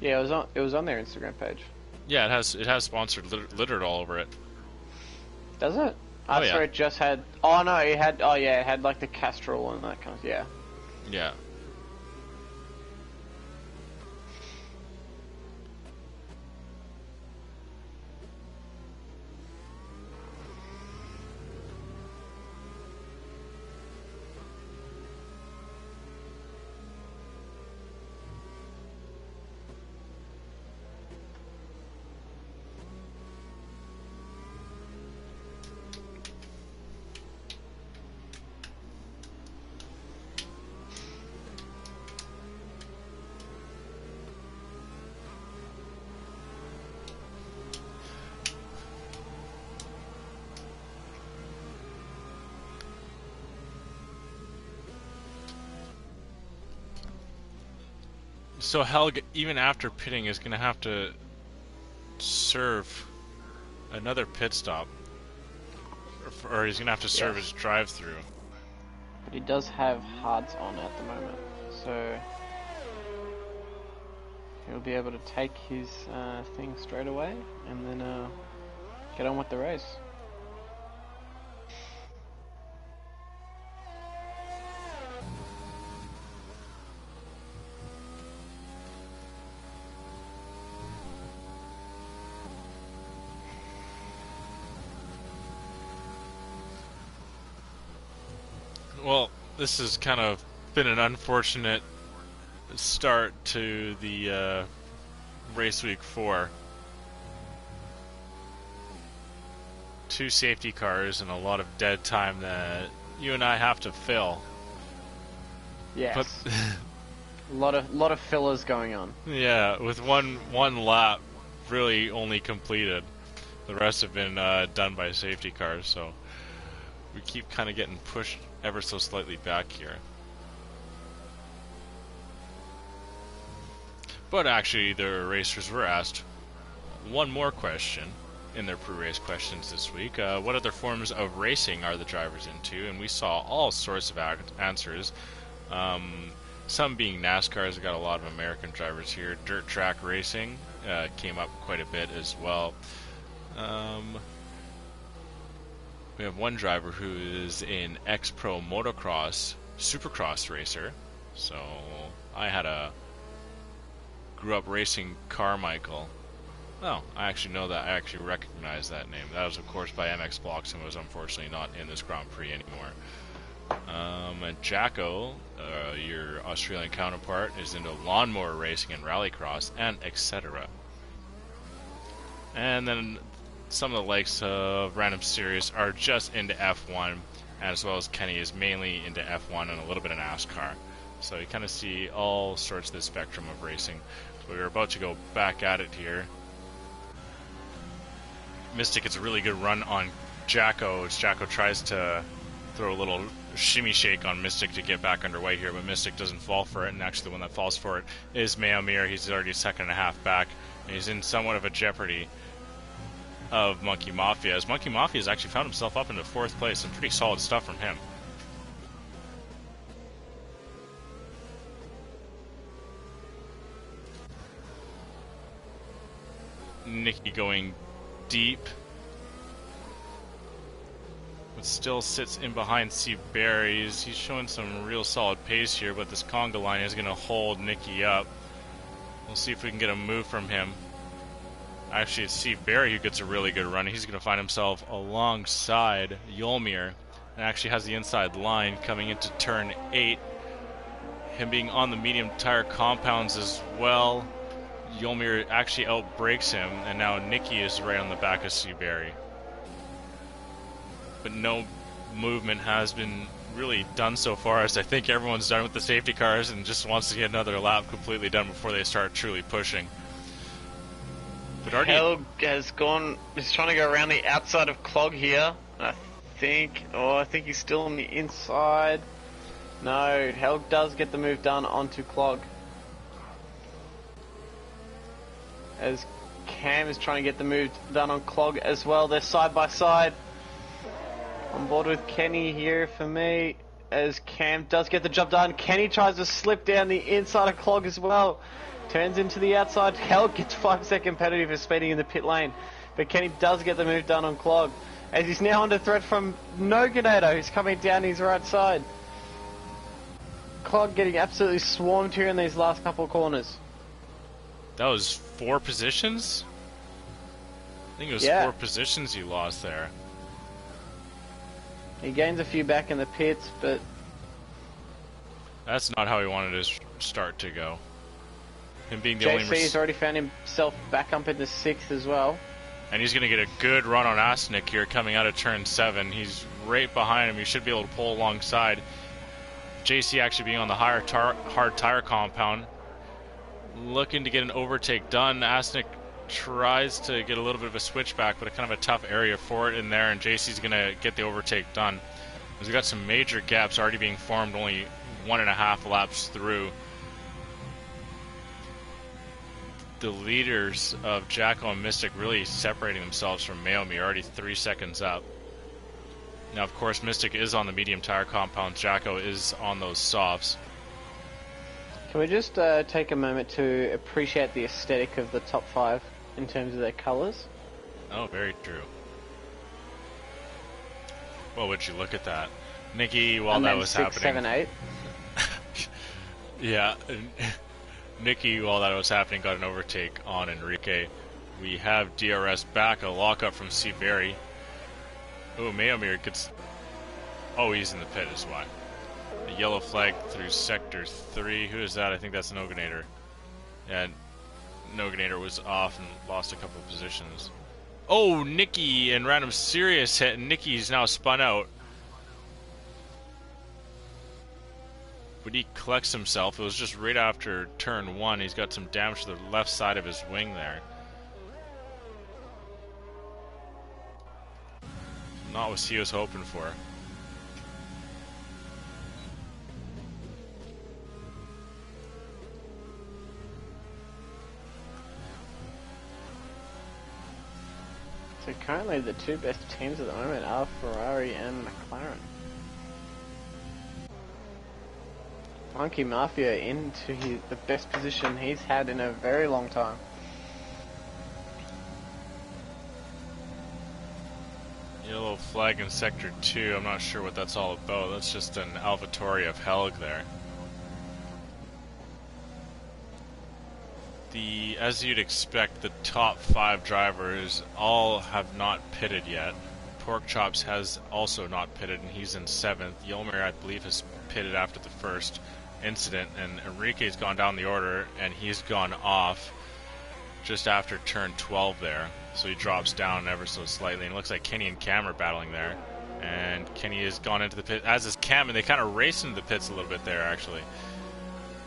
S2: Yeah, it was on their Instagram page.
S1: Yeah, it has sponsored littered all over it.
S2: Does it? I saw it just had. Oh no, it had. Oh yeah, it had like the Castrol and that kind of. Yeah.
S1: Yeah. So Helg, even after pitting, is going to have to serve another pit stop, or he's going to have to serve his drive-through.
S2: But he does have hards on at the moment, so he'll be able to take his thing straight away and then get on with the race.
S1: Well, this has kind of been an unfortunate start to the race week 4. 2 safety cars and a lot of dead time that you and I have to fill.
S2: Yes.
S1: But
S2: a lot of fillers going on.
S1: Yeah, with one lap really only completed. The rest have been done by safety cars, so we keep kind of getting pushed ever so slightly back here. But actually, the racers were asked one more question in their pre-race questions this week. What other forms of racing are the drivers into? And we saw all sorts of answers. Some being NASCAR's got a lot of American drivers here. Dirt track racing came up quite a bit as well. We have one driver who is an ex-pro motocross supercross racer. So I grew up racing Carmichael. Oh, I actually know that. I actually recognize that name. That was, of course, by MX Blocks and was unfortunately not in this Grand Prix anymore. And Jacko, your Australian counterpart, is into lawnmower racing and rallycross and etc. And then some of the likes of Random Series are just into F1, as well as Kenny is mainly into F1 and a little bit of NASCAR. So you kind of see all sorts of the spectrum of racing. So we're about to go back at it here. Mystic gets a really good run on Jacko. Jacko tries to throw a little shimmy shake on Mystic to get back underway here, but Mystic doesn't fall for it, and actually the one that falls for it is Mayomir. He's already a second and a half back, and he's in somewhat of a jeopardy of Monkey Mafia, as Monkey Mafia has actually found himself up into 4th place. Some pretty solid stuff from him. Nicky going deep, but still sits in behind Steve Barry. He's showing some real solid pace here, but this conga line is going to hold Nicky up. We'll see if we can get a move from him. Actually, it's Steve Barry who gets a really good run. He's going to find himself alongside Yolmir, and actually has the inside line coming into turn 8. Him being on the medium tire compounds as well. Yolmir actually outbrakes him, and now Nicky is right on the back of Steve Barry. But no movement has been really done so far, as I think everyone's done with the safety cars and just wants to get another lap completely done before they start truly pushing. But
S2: Helg has gone, he's trying to go around the outside of Clog here. I think he's still on the inside. No, Helg does get the move done onto Clog. As Cam is trying to get the move done on Clog as well. They're side by side. On board with Kenny here for me, as Cam does get the job done. Kenny tries to slip down the inside of Clog as well. Turns into the outside. Helg gets 5-second competitive for speeding in the pit lane. But Kenny does get the move done on Clog, as he's now under threat from Noganator, who's coming down his right side. Clog getting absolutely swarmed here in these last couple of corners.
S1: that was 4 positions? I think it was 4 positions he lost there.
S2: He gains a few back in the pits, but
S1: That's not how he wanted his start to go. Him being the only...
S2: JC's already found himself back up in the 6th as well.
S1: And he's going to get a good run on Asnick here coming out of turn 7. He's right behind him. He should be able to pull alongside. JC actually being on the hard tire compound, looking to get an overtake done. Asnick tries to get a little bit of a switchback, but a kind of a tough area for it in there, and JC's going to get the overtake done. We've got some major gaps already being formed, only 1.5 laps through. The leaders of Jacko and Mystic really separating themselves from Mayomir, already 3 seconds up. Now, of course, Mystic is on the medium tire compound. Jacko is on those softs.
S2: Can we just take a moment to appreciate the aesthetic of the top 5 in terms of their colours?
S1: Oh, very true. Well, would you look at that? Nicky, while that was
S2: 6,
S1: happening...
S2: 7, 8.
S1: Yeah, Nicky, while that was happening, got an overtake on Enrique. We have DRS back, a lockup from C. Berry. Oh, Mayomir gets... Oh, he's in the pit is why. A yellow flag through sector 3. Who is that? I think that's Noganator. And Noganator was off and lost a couple of positions. Oh, Nicky and Random Serious hit, and Nicky's now spun out. But he collects himself. It was just right after turn 1. He's got some damage to the left side of his wing there. Not what he was hoping for.
S2: So currently the 2 best teams at the moment are Ferrari and McLaren. Monkey Mafia into the best position he's had in a very long time.
S1: Yellow flag in sector 2. I'm not sure what that's all about. That's just an AlphaTauri of Helg there. As you'd expect, the top 5 drivers all have not pitted yet. Porkchops has also not pitted, and he's in 7th. Yolmer, I believe, has pitted after the first incident, and Enrique's gone down the order, and he's gone off just after turn 12 there. So he drops down ever so slightly, and it looks like Kenny and Cam are battling there. And Kenny has gone into the pit, as is Cam, and they kind of raced into the pits a little bit there, actually.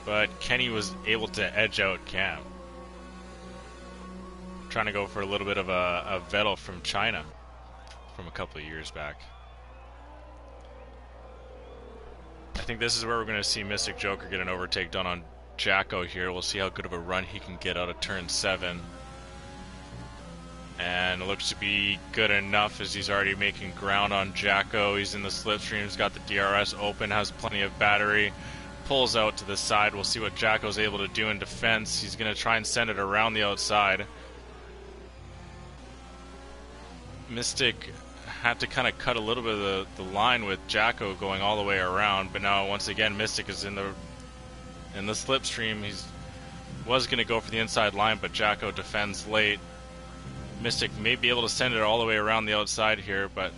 S1: But Kenny was able to edge out Cam. Trying to go for a little bit of a Vettel from China from a couple of years back. I think this is where we're going to see Mystic Joker get an overtake done on Jacko here. We'll see how good of a run he can get out of turn 7. And it looks to be good enough as he's already making ground on Jacko. He's in the slipstream, he's got the DRS open, has plenty of battery. Pulls out to the side. We'll see what Jacko's able to do in defense. He's going to try and send it around the outside. Mystic had to kind of cut a little bit of the line with Jacko going all the way around, but now once again Mystic is in the slipstream. He was going to go for the inside line, but Jacko defends late. Mystic may be able to send it all the way around the outside here, but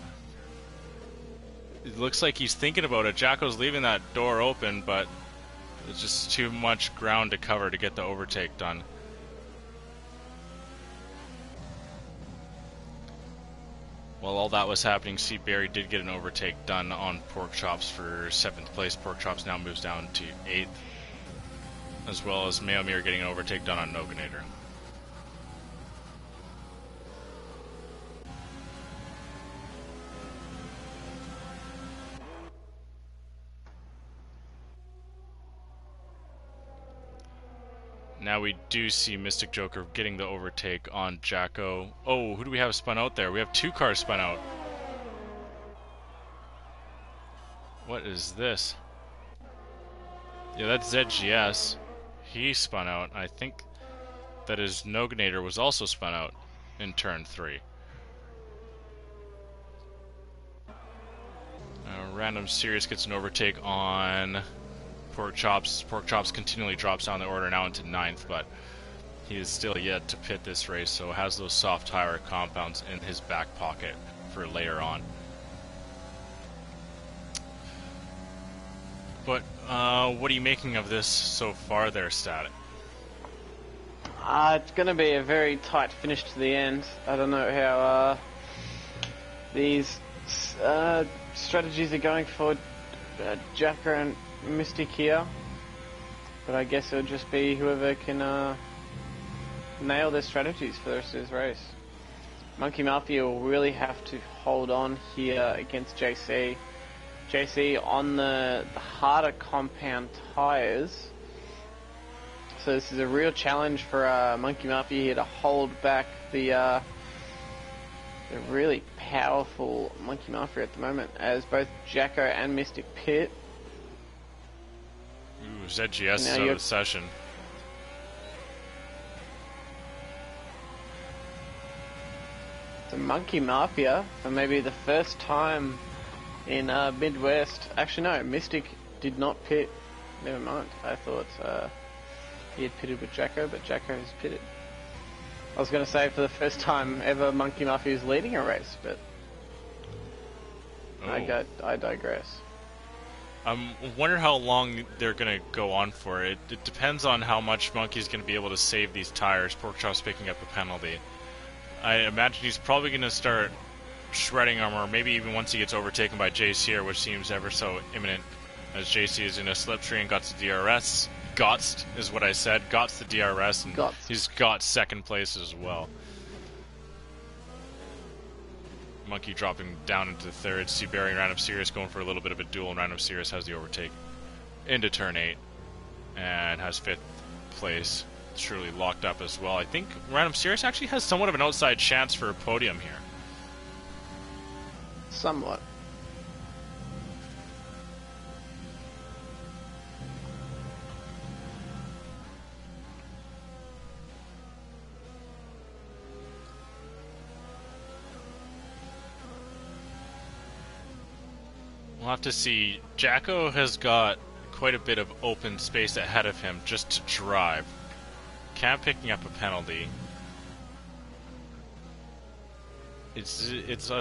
S1: it looks like he's thinking about it. Jacko's leaving that door open, but it's just too much ground to cover to get the overtake done. While all that was happening, Seaberry did get an overtake done on Pork Chops for 7th place. Pork Chops now moves down to 8th, as well as Mayomir getting an overtake done on Noganator. Now we do see Mystic Joker getting the overtake on Jacko. Oh, who do we have spun out there? We have 2 cars spun out. What is this? Yeah, that's ZGS. He spun out. I think that his Noganator was also spun out in turn 3. Random Sirius gets an overtake on Pork Chops. Pork Chops continually drops down the order now into 9th, but he is still yet to pit this race, so has those soft tire compounds in his back pocket for later on. But what are you making of this so far there, Static?
S2: It's going to be a very tight finish to the end. I don't know how these strategies are going for Jacko and Mystic here, but I guess it'll just be whoever can nail their strategies for the rest of this race. Monkey Mafia will really have to hold on here against JC. JC on the harder compound tyres, so this is a real challenge for Monkey Mafia here to hold back the really powerful Monkey Mafia at the moment, as both Jacko and Mystic pit.
S1: Ooh, ZGS is out of the session.
S2: The Monkey Mafia, for maybe the first time in Midwest. Actually, no, Mystic did not pit. Never mind. I thought he had pitted with Jacko, but Jacko has pitted. I was going to say for the first time ever, Monkey Mafia is leading a race, but I digress.
S1: I wonder how long they're going to go on for. It depends on how much Monkey's going to be able to save these tires. Pork Chop's picking up a penalty. I imagine he's probably going to start shredding them, or maybe even once he gets overtaken by JC here, which seems ever so imminent, as JC is in a slipstream and got the DRS. Gotst is what I said. Got's the DRS, and he's got 2nd place as well. Monkey dropping down into 3rd. Seaberry and Random Sirius going for a little bit of a duel, and Random Sirius has the overtake into turn 8 and has 5th place. Surely locked up as well. I think Random Sirius actually has somewhat of an outside chance for a podium here.
S2: Somewhat.
S1: We'll have to see. Jacko has got quite a bit of open space ahead of him just to drive. Cam picking up a penalty. It's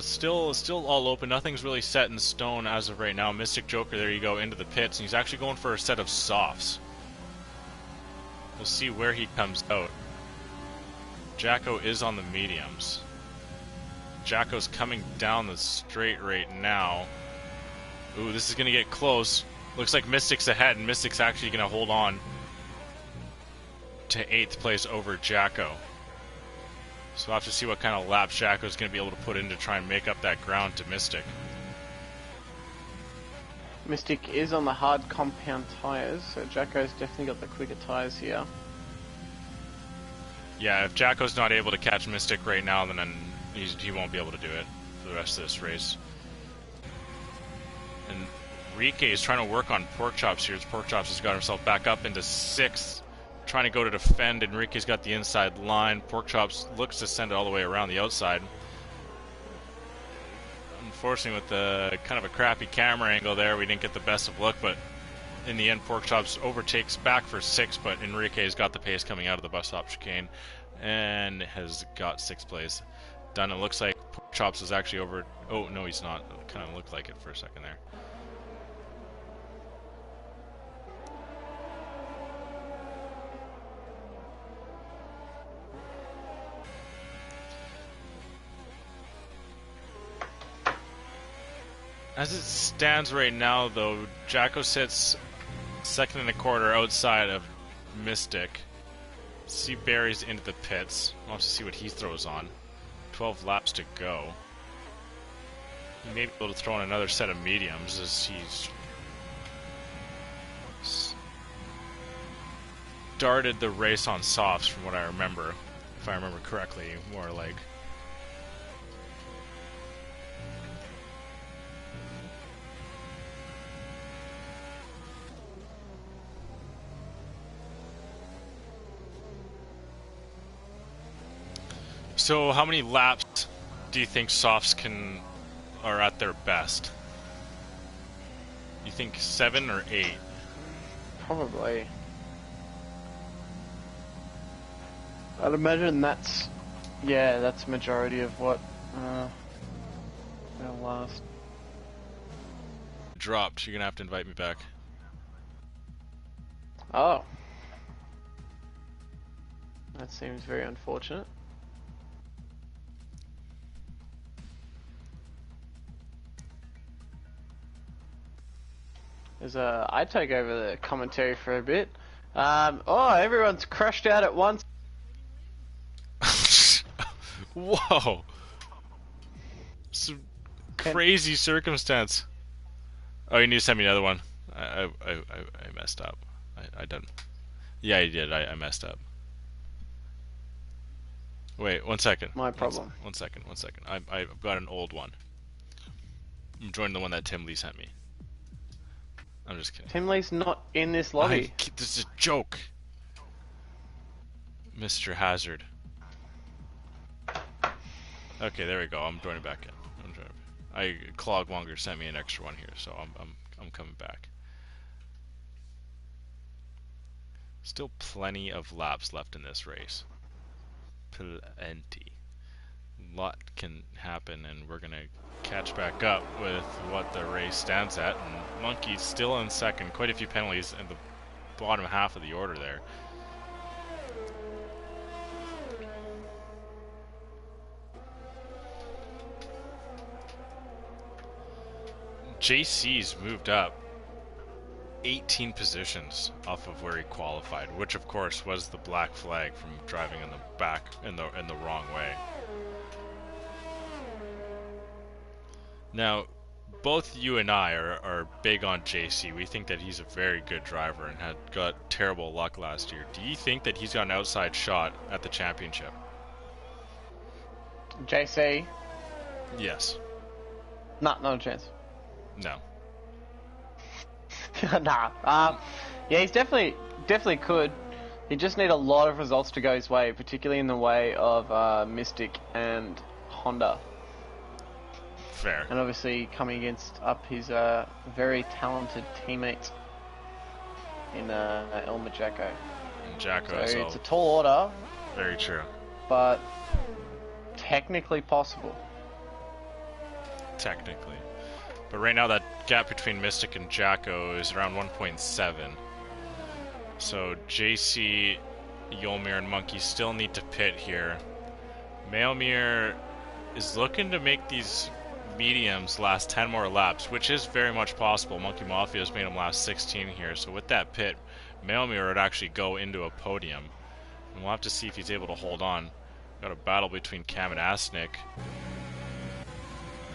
S1: still all open. Nothing's really set in stone as of right now. Mystic Joker, there you go, into the pits, and he's actually going for a set of softs. We'll see where he comes out. Jacko is on the mediums. Jacko's coming down the straight right now. Ooh, this is going to get close. Looks like Mystic's ahead, and Mystic's actually going to hold on to 8th place over Jacko. So we'll have to see what kind of laps Jacko's going to be able to put in to try and make up that ground to Mystic.
S2: Mystic is on the hard compound tyres, so Jacko's definitely got the quicker tyres here.
S1: Yeah, if Jacko's not able to catch Mystic right now, then he won't be able to do it for the rest of this race. And Rike is trying to work on Pork Chops here. Pork Chops has got himself back up into 6th, trying to go to defend, and Rike's got the inside line. Pork Chops looks to send it all the way around the outside. Unfortunately, with the kind of a crappy camera angle there, we didn't get the best of look, but in the end, Pork Chops overtakes back for 6th, but Enrique's got the pace coming out of the bus stop chicane and has got 6th place done. It looks like Pork Chops is actually over. Oh, no, he's not. It kind of looked like it for a second there. As it stands right now, though, Jacko sits 2nd and a quarter outside of Mystic. See Barry's into the pits. We'll have to see what he throws on. 12 laps to go. He may be able to throw in another set of mediums as he's started the race on softs, from what I remember. If I remember correctly, more like. So how many laps do you think softs are at their best? You think 7 or 8?
S2: Probably. I'd imagine that's majority of what they'll last.
S1: Dropped. You're gonna have to invite me back.
S2: Oh. That seems very unfortunate. I take over the commentary for a bit. Everyone's crashed out at once.
S1: Whoa! Some crazy circumstance. Oh, you need to send me another one. I messed up. I done. Yeah, you did. I messed up. Wait, 1 second.
S2: My problem.
S1: One second. I've got an old one. I'm joining the one that Tim Lee sent me. I'm just kidding.
S2: Tim Lee's not in this lobby.
S1: This is a joke. Mr. Hazard. Okay, there we go. I'm joining back in. Clogmonger sent me an extra one here, so I'm coming back. Still plenty of laps left in this race. Plenty. A lot can happen, and we're gonna catch back up with what the race stands at. And Monkey's still in 2nd. Quite a few penalties in the bottom half of the order there. JC's moved up 18 positions off of where he qualified, which of course was the black flag from driving in the back in the wrong way. Now, both you and I are big on JC. We think that he's a very good driver and had got terrible luck last year. Do you think that he's got an outside shot at the championship?
S2: JC?
S1: Yes.
S2: Not a chance.
S1: No.
S2: Nah. Yeah, he's definitely could. He just need a lot of results to go his way, particularly in the way of Mystic and Honda.
S1: Fair.
S2: And obviously coming against his very talented teammates in Elmer Jacko.
S1: And Jacko,
S2: so it's a tall order.
S1: Very true.
S2: But technically possible.
S1: Technically. But right now that gap between Mystic and Jacko is around 1.7. So JC, Yolmir, and Monkey still need to pit here Mailmere is looking to make these mediums last 10 more laps, which is very much possible. Monkey Mafia has made them last 16 here, so with that pit, Mailmere would actually go into a podium. And we'll have to see if he's able to hold on. Got a battle between Cam and Asnick.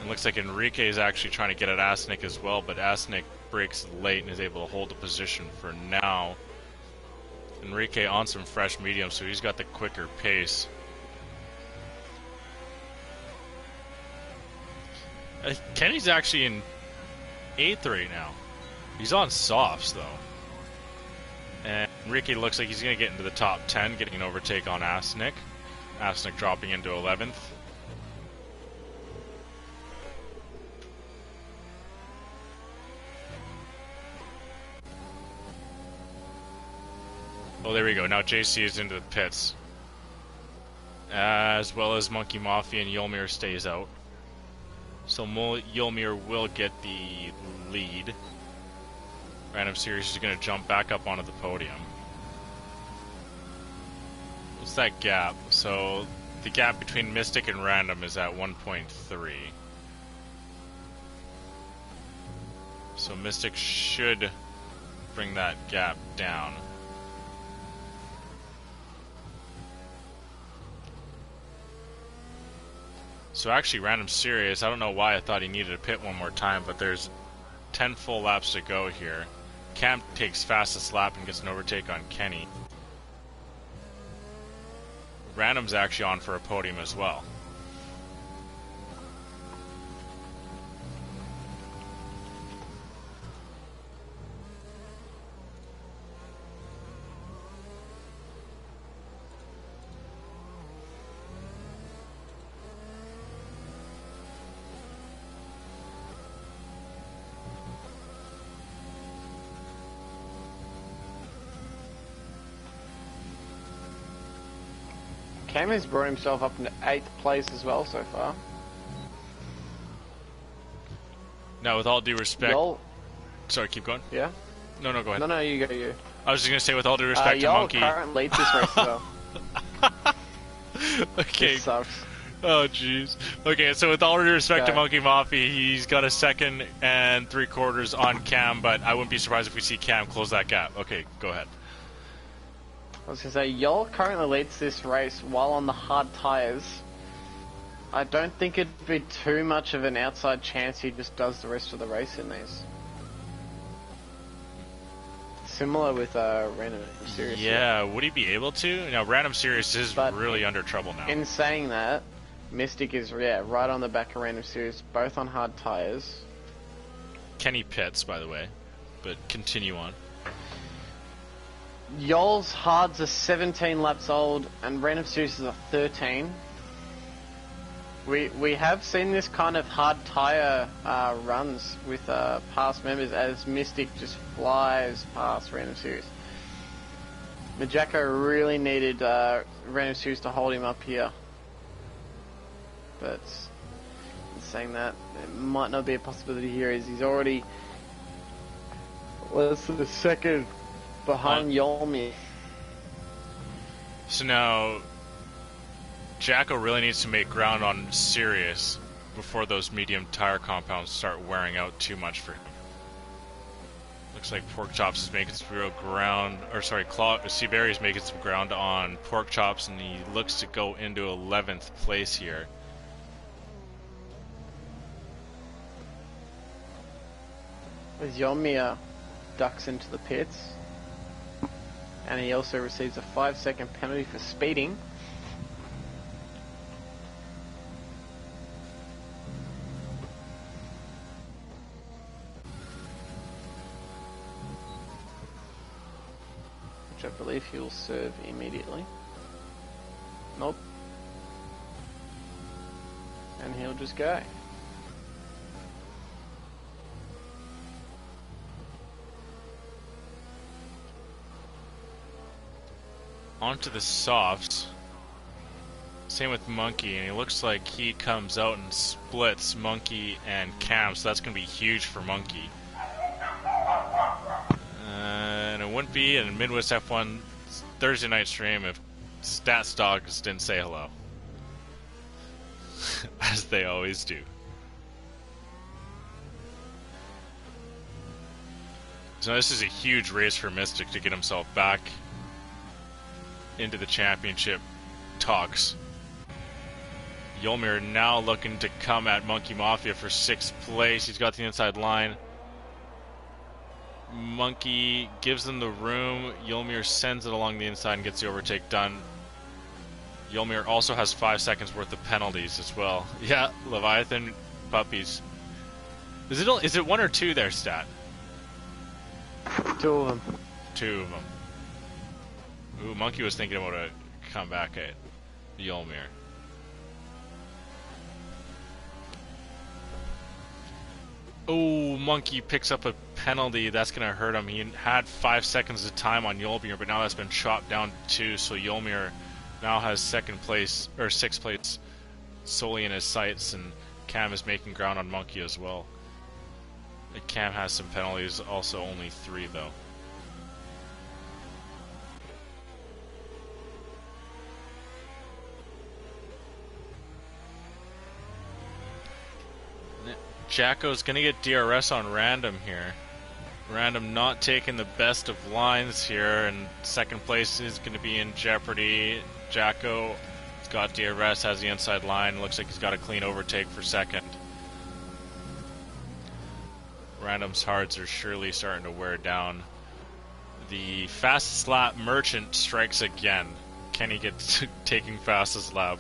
S1: It looks like Enrique is actually trying to get at Asnick as well, but Asnick breaks late and is able to hold the position for now. Enrique on some fresh medium, so he's got the quicker pace. Kenny's actually in 8th right now. He's on softs, though. And Enrique looks like he's going to get into the top 10, getting an overtake on Asnick. Asnick dropping into 11th. Oh, there we go. Now JC is into the pits. As well as Monkey Mafia, and Yulmir stays out. So Yulmir will get the lead. Random Series is going to jump back up onto the podium. What's that gap? So the gap between Mystic and Random is at 1.3. So Mystic should bring that gap down. So actually, Random Serious, I don't know why I thought he needed to pit one more time, but there's 10 full laps to go here. Cam takes fastest lap and gets an overtake on Kenny. Random's actually on for a podium as well.
S2: Cam has brought himself up into 8th place as well so far.
S1: Now, with all due respect... Sorry, keep going.
S2: Yeah?
S1: No, go ahead.
S2: No, you go, you.
S1: I was just going to say, with all due respect to Monkey...
S2: currently leads this race as well.
S1: Okay.
S2: This sucks.
S1: Oh, jeez. Okay, so with all due respect to Monkey Mafia, he's got a 2nd and 3/4 on Cam, but I wouldn't be surprised if we see Cam close that gap. Okay, go ahead.
S2: I was going to say, Yol currently leads this race while on the hard tyres. I don't think it'd be too much of an outside chance he just does the rest of the race in these. Similar with Random Series.
S1: Yeah, would he be able to? Now, Random Series is really under trouble now.
S2: In saying that, Mystic is right on the back of Random Series, both on hard tyres.
S1: Kenny pits, by the way, but continue on.
S2: Yol's hards are 17 laps old, and Random Series is a 13. We have seen this kind of hard tyre runs with past members as Mystic just flies past Random Series. Majako really needed Random Series to hold him up here. But in saying that, it might not be a possibility here as he's already less than a second behind Yolmi.
S1: So now, Jacko really needs to make ground on Sirius before those medium tire compounds start wearing out too much for him. Looks like Pork Chops is making some real ground, or sorry, Seaberry is making some ground on Pork Chops, and he looks to go into 11th place here.
S2: As Yolmi ducks into the pits. And he also receives a 5-second penalty for speeding. Which I believe he will serve immediately. Nope. And he'll just go.
S1: Onto the softs. Same with Monkey, and it looks like he comes out and splits Monkey and Cam, so that's going to be huge for Monkey. And it wouldn't be in Midwest F1 Thursday night stream if Stats Dogs didn't say hello. as they always do. So this is a huge race for Mystic to get himself back into the championship talks. Yolmir now looking to come at Monkey Mafia for 6th place. He's got the inside line. Monkey gives them the room. Yolmir sends it along the inside and gets the overtake done. Yolmir also has 5 seconds worth of penalties as well. Yeah, Leviathan puppies. Is it 1 or 2 there, Stat?
S2: 2 of them.
S1: 2 of them. Ooh, Monkey was thinking about a comeback at Yolmir. Oh, Monkey picks up a penalty. That's going to hurt him. He had 5 seconds of time on Yolmir, but now that's been chopped down to 2, so Yolmir now has 2nd place, or 6th place solely in his sights, and Cam is making ground on Monkey as well. Cam has some penalties, also only 3 though. Jacko's gonna get DRS on Random here. Random not taking the best of lines here, and 2nd place is gonna be in jeopardy. Jacko has got DRS, has the inside line. Looks like he's got a clean overtake for 2nd. Random's hards are surely starting to wear down. The fastest lap merchant strikes again. Kenny gets taking fastest lap.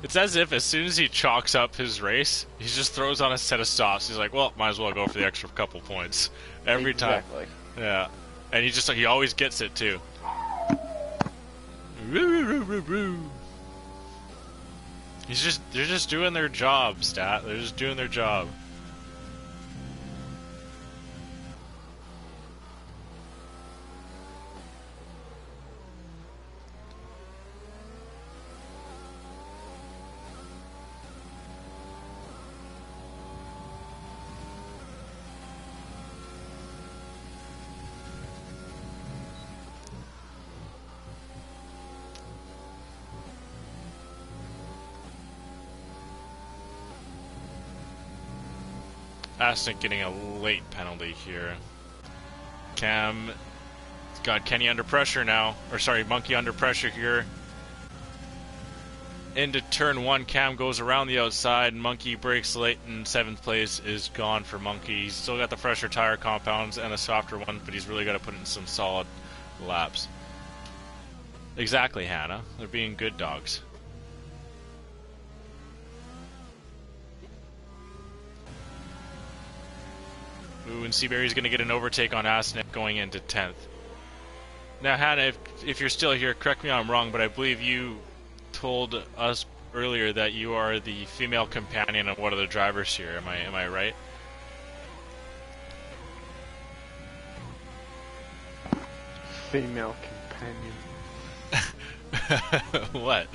S1: It's as if as soon as he chalks up his race, he just throws on a set of stops. He's like, well, might as well go for the extra couple points. Every time. Yeah. And he always gets it too. They're just doing their job, Stat. They're just doing their job. Asnick getting a late penalty here. Cam got Kenny under pressure now. Or sorry, Monkey under pressure here. Into turn 1, Cam goes around the outside. Monkey breaks late, and 7th place is gone for Monkey. He's still got the fresher tire compounds and a softer one, but he's really got to put in some solid laps. Exactly, Hannah. They're being good dogs. Ooh, and Seaberry's going to get an overtake on Asnick going into 10th. Now, Hannah, if you're still here, correct me if I'm wrong, but I believe you told us earlier that you are the female companion of one of the drivers here. Am I right?
S2: Female companion.
S1: What?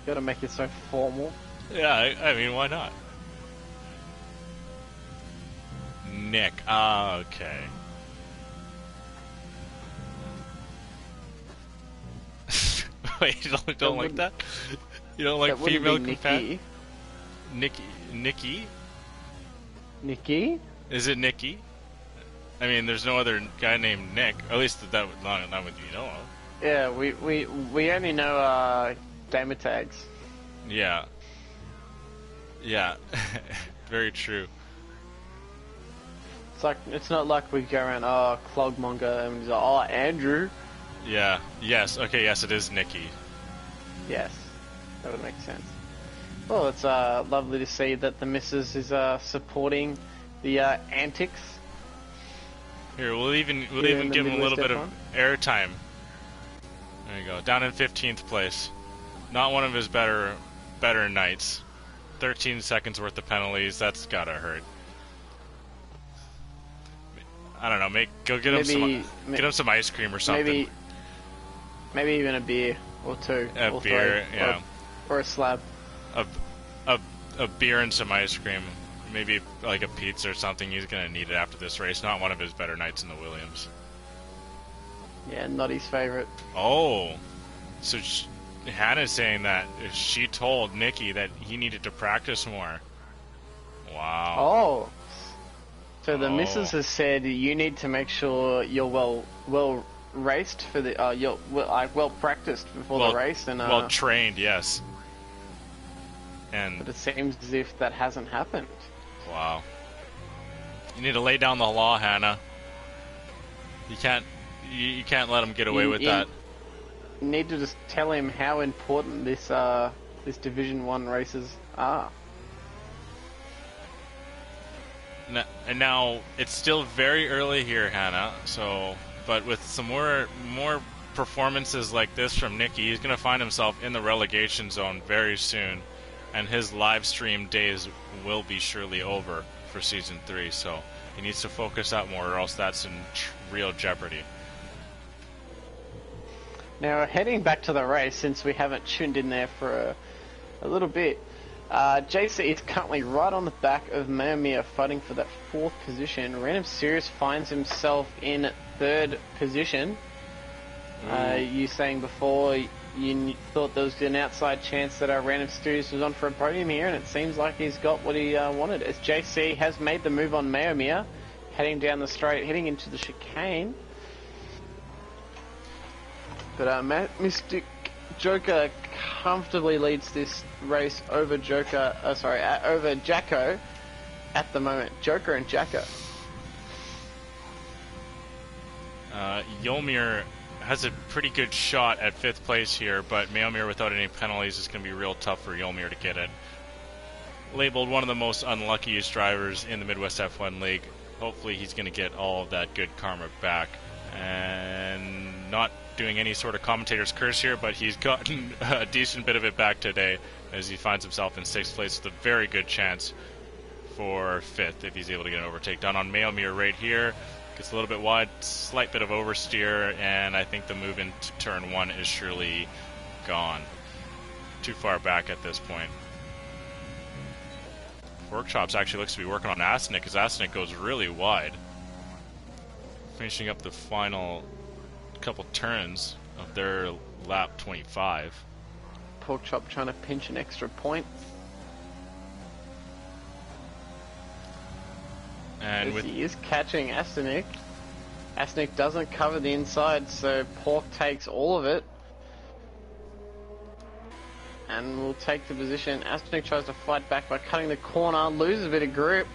S2: You gotta make it so formal.
S1: Yeah, I mean, why not? Nick. Ah, okay. Wait, you don't like that? You don't like female companion? Nikki? Nikki? Is it Nikki? I mean, there's no other guy named Nick. At least that would not would you know of.
S2: Yeah, we only know gamer tags.
S1: Yeah. Yeah. Very true.
S2: It's not like we go around, oh, Clogmonger, and he's like, oh, Andrew.
S1: Yeah. Yes. Okay. Yes, it is Nikki.
S2: Yes, that would make sense. Well, it's lovely to see that the missus is supporting the antics.
S1: Here, we'll even give him a little bit of airtime. There you go. Down in 15th place. Not one of his better nights. 13 seconds worth of penalties. That's gotta hurt. I don't know. Go get him some ice cream or something.
S2: Maybe even a beer or 2.
S1: A
S2: or
S1: beer,
S2: 3,
S1: yeah.
S2: or a slab.
S1: A beer and some ice cream. maybe like a pizza or something. He's gonna need it after this race. Not one of his better nights in the Williams.
S2: Yeah, not his favorite.
S1: Oh, so Hannah's saying that she told Nicky that he needed to practice more. Wow.
S2: Oh, so the missus has said you need to make sure you're well raced for the you're well practiced before the race and
S1: well trained, yes.
S2: But it seems as if that hasn't happened.
S1: Wow. You need to lay down the law, Hannah. You can't let him get away with that.
S2: You need to just tell him how important this Division 1 races are.
S1: And now it's still very early here, Hannah. But with some more performances like this from Nicky, he's going to find himself in the relegation zone very soon, and his live stream days will be surely over for Season 3. So he needs to focus that more, or else that's in real jeopardy.
S2: Now, heading back to the race, since we haven't tuned in there for a little bit, JC is currently right on the back of Maomir fighting for that 4th position. Random Sirius finds himself in 3rd position. You saying before you thought there was an outside chance that Random Sirius was on for a podium here, and it seems like he's got what he wanted, as JC has made the move on Maomir, heading down the straight, heading into the chicane. But Mystic Joker comfortably leads this race over over Jacko at the moment. Joker and Jacko.
S1: Yolmir has a pretty good shot at 5th place here, but Maomir without any penalties is going to be real tough for Yolmir to get it. Labeled one of the most unluckiest drivers in the Midwest F1 League. Hopefully he's going to get all of that good karma back. And not doing any sort of commentator's curse here, but he's gotten a decent bit of it back today as he finds himself in 6th place with a very good chance for 5th if he's able to get an overtake done on Maomir right here. Gets a little bit wide, slight bit of oversteer, and I think the move into turn 1 is surely gone. Too far back at this point. Workshops actually looks to be working on Asenik, because Asenik goes really wide. Finishing up the final couple turns of their lap 25.
S2: Porkchop trying to pinch an extra point.
S1: And
S2: he is catching Asenik. Asenik doesn't cover the inside, so Pork takes all of it. And will take the position. Asenik tries to fight back by cutting the corner, loses a bit of grip.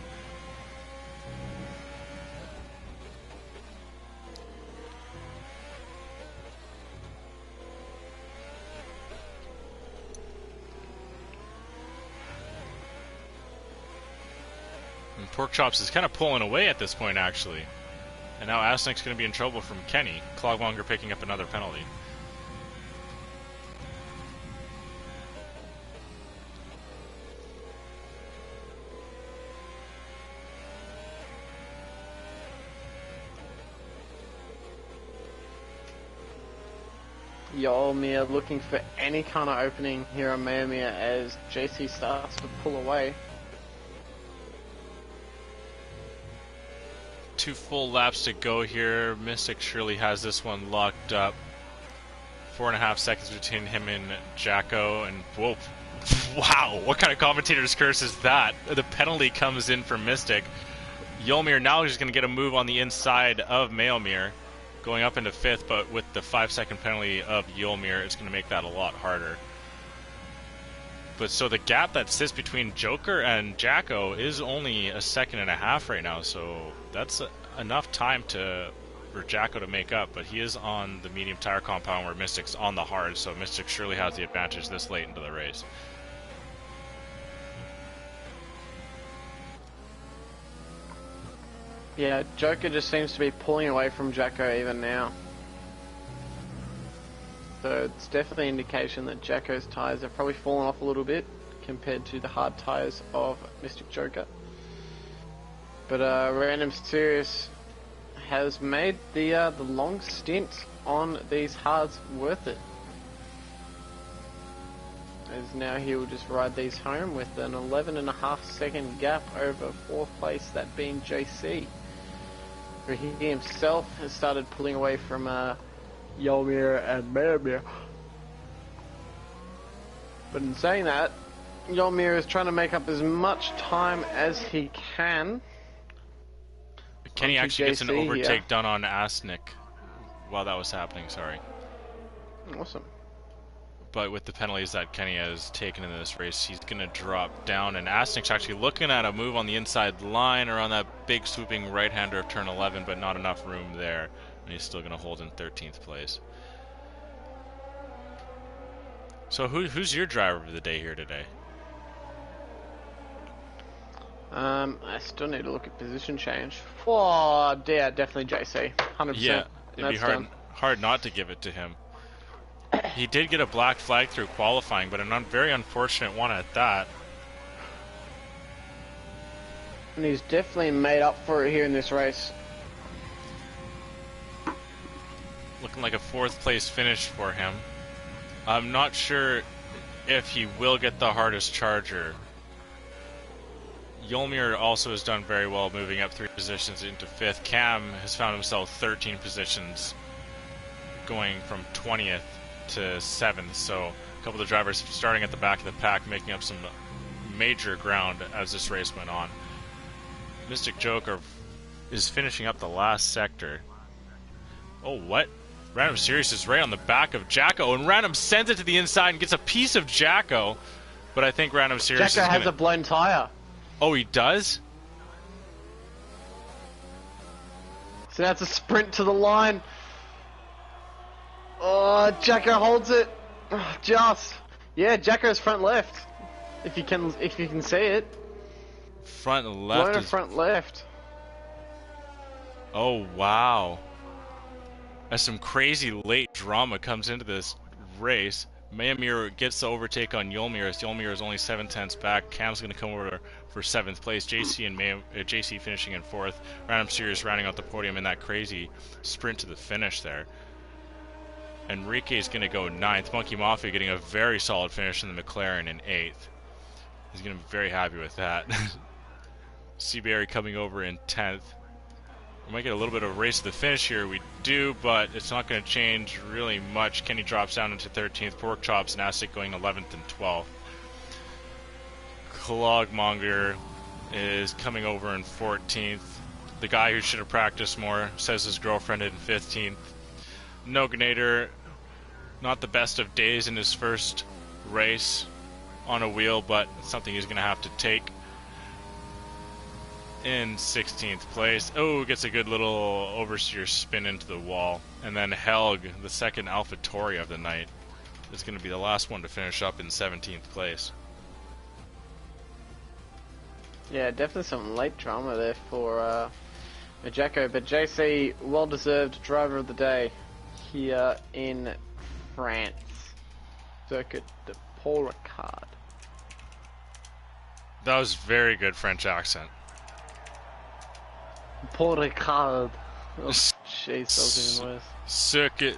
S1: Porkchops is kind of pulling away at this point, actually. And now Asenik's going to be in trouble from Kenny. Clogmonger picking up another penalty.
S2: Yolmir looking for any kind of opening here on Maomir as JC starts to pull away.
S1: 2 full laps to go here. Mystic surely has this one locked up. 4.5 seconds between him and Jacko, and whoa, wow, what kind of commentator's curse is that? The penalty comes in for Mystic. Yolmir now is going to get a move on the inside of Maomir, going up into 5th, but with the 5-second penalty of Yolmir, it's going to make that a lot harder. But so the gap that sits between Joker and Jacko is only 1.5 seconds right now, so that's enough time for Jacko to make up. But he is on the medium tire compound where Mystic's on the hard, so Mystic surely has the advantage this late into the race.
S2: Yeah, Joker just seems to be pulling away from Jacko even now. So it's definitely an indication that Jacko's tyres have probably fallen off a little bit compared to the hard tyres of Mystic Joker. But Random Sirius has made the long stint on these hards worth it. as now he will just ride these home with an 11.5-second gap over 4th place, that being JC. Where he himself has started pulling away from Yolmir and Mayamir. But in saying that, Yolmir is trying to make up as much time as he can.
S1: Kenny actually gets an overtake done on Asnik while that was happening, sorry.
S2: Awesome.
S1: But with the penalties that Kenny has taken in this race, he's going to drop down, and Asnik's actually looking at a move on the inside line around that big swooping right-hander of turn 11, but not enough room there, and he's still going to hold in 13th place. So who's your driver of the day here today?
S2: I still need to look at position change. Oh, yeah, definitely JC. 100%.
S1: Yeah, it'd be hard not to give it to him. He did get a black flag through qualifying, but a very unfortunate one at that.
S2: And he's definitely made up for it here in this race.
S1: Looking like a 4th place finish for him. I'm not sure if he will get the hardest charger. Yolmir also has done very well moving up 3 positions into 5th. Cam has found himself 13 positions going from 20th to 7th, so a couple of the drivers starting at the back of the pack making up some major ground as this race went on. Mystic Joker is finishing up the last sector. Oh, what? Random Sirius is right on the back of Jacko, and Random sends it to the inside and gets a piece of Jacko, but I think Random Sirius
S2: Jacko has a blown tire.
S1: Oh, he does?
S2: So that's a sprint to the line. Oh, Jacko holds it. Oh, just. Yeah, Jacko's front left. If you can see it.
S1: Front left.
S2: Blown front left.
S1: Oh, wow. As some crazy late drama comes into this race, Mayamir gets the overtake on Yolmir as Yolmir is only 7/10ths back. Cam's going to come over for 7th place. JC finishing in 4th. Random Sirius rounding out the podium in that crazy sprint to the finish there. Enrique is going to go 9th. Monkey Mafia getting a very solid finish in the McLaren in 8th. He's going to be very happy with that. Seaberry coming over in 10th. We might get a little bit of a race to the finish here. We do, but it's not going to change really much. Kenny drops down into 13th. Pork Chops and Astic going 11th and 12th. Clogmonger is coming over in 14th. The guy who should have practiced more, says his girlfriend, in 15th. Noganator, not the best of days in his first race on a wheel, but it's something he's going to have to take. In 16th place. Oh, gets a good little oversteer spin into the wall. And then Helg, the second AlphaTauri of the night, is going to be the last one to finish up in 17th place.
S2: Yeah, definitely some late drama there for Jacko, but JC, well-deserved driver of the day here in France. Circuit de Paul Ricard.
S1: That was very good French accent.
S2: Paul Ricard. Oh, jeez, that was even worse.
S1: Circuit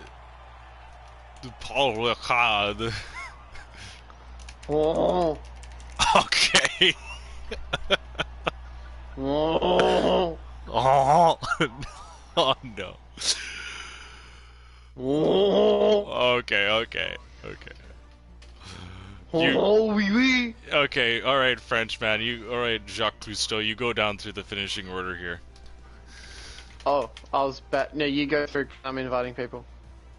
S1: de Paul Ricard.
S2: Oh.
S1: Okay.
S2: Oh.
S1: Oh. Oh no.
S2: Oh.
S1: Okay.
S2: Oh, oui, oui.
S1: Okay, alright, Frenchman. Alright, Jacques Cousteau, you go down through the finishing order here.
S2: Oh, I was no, you go through. I'm inviting people.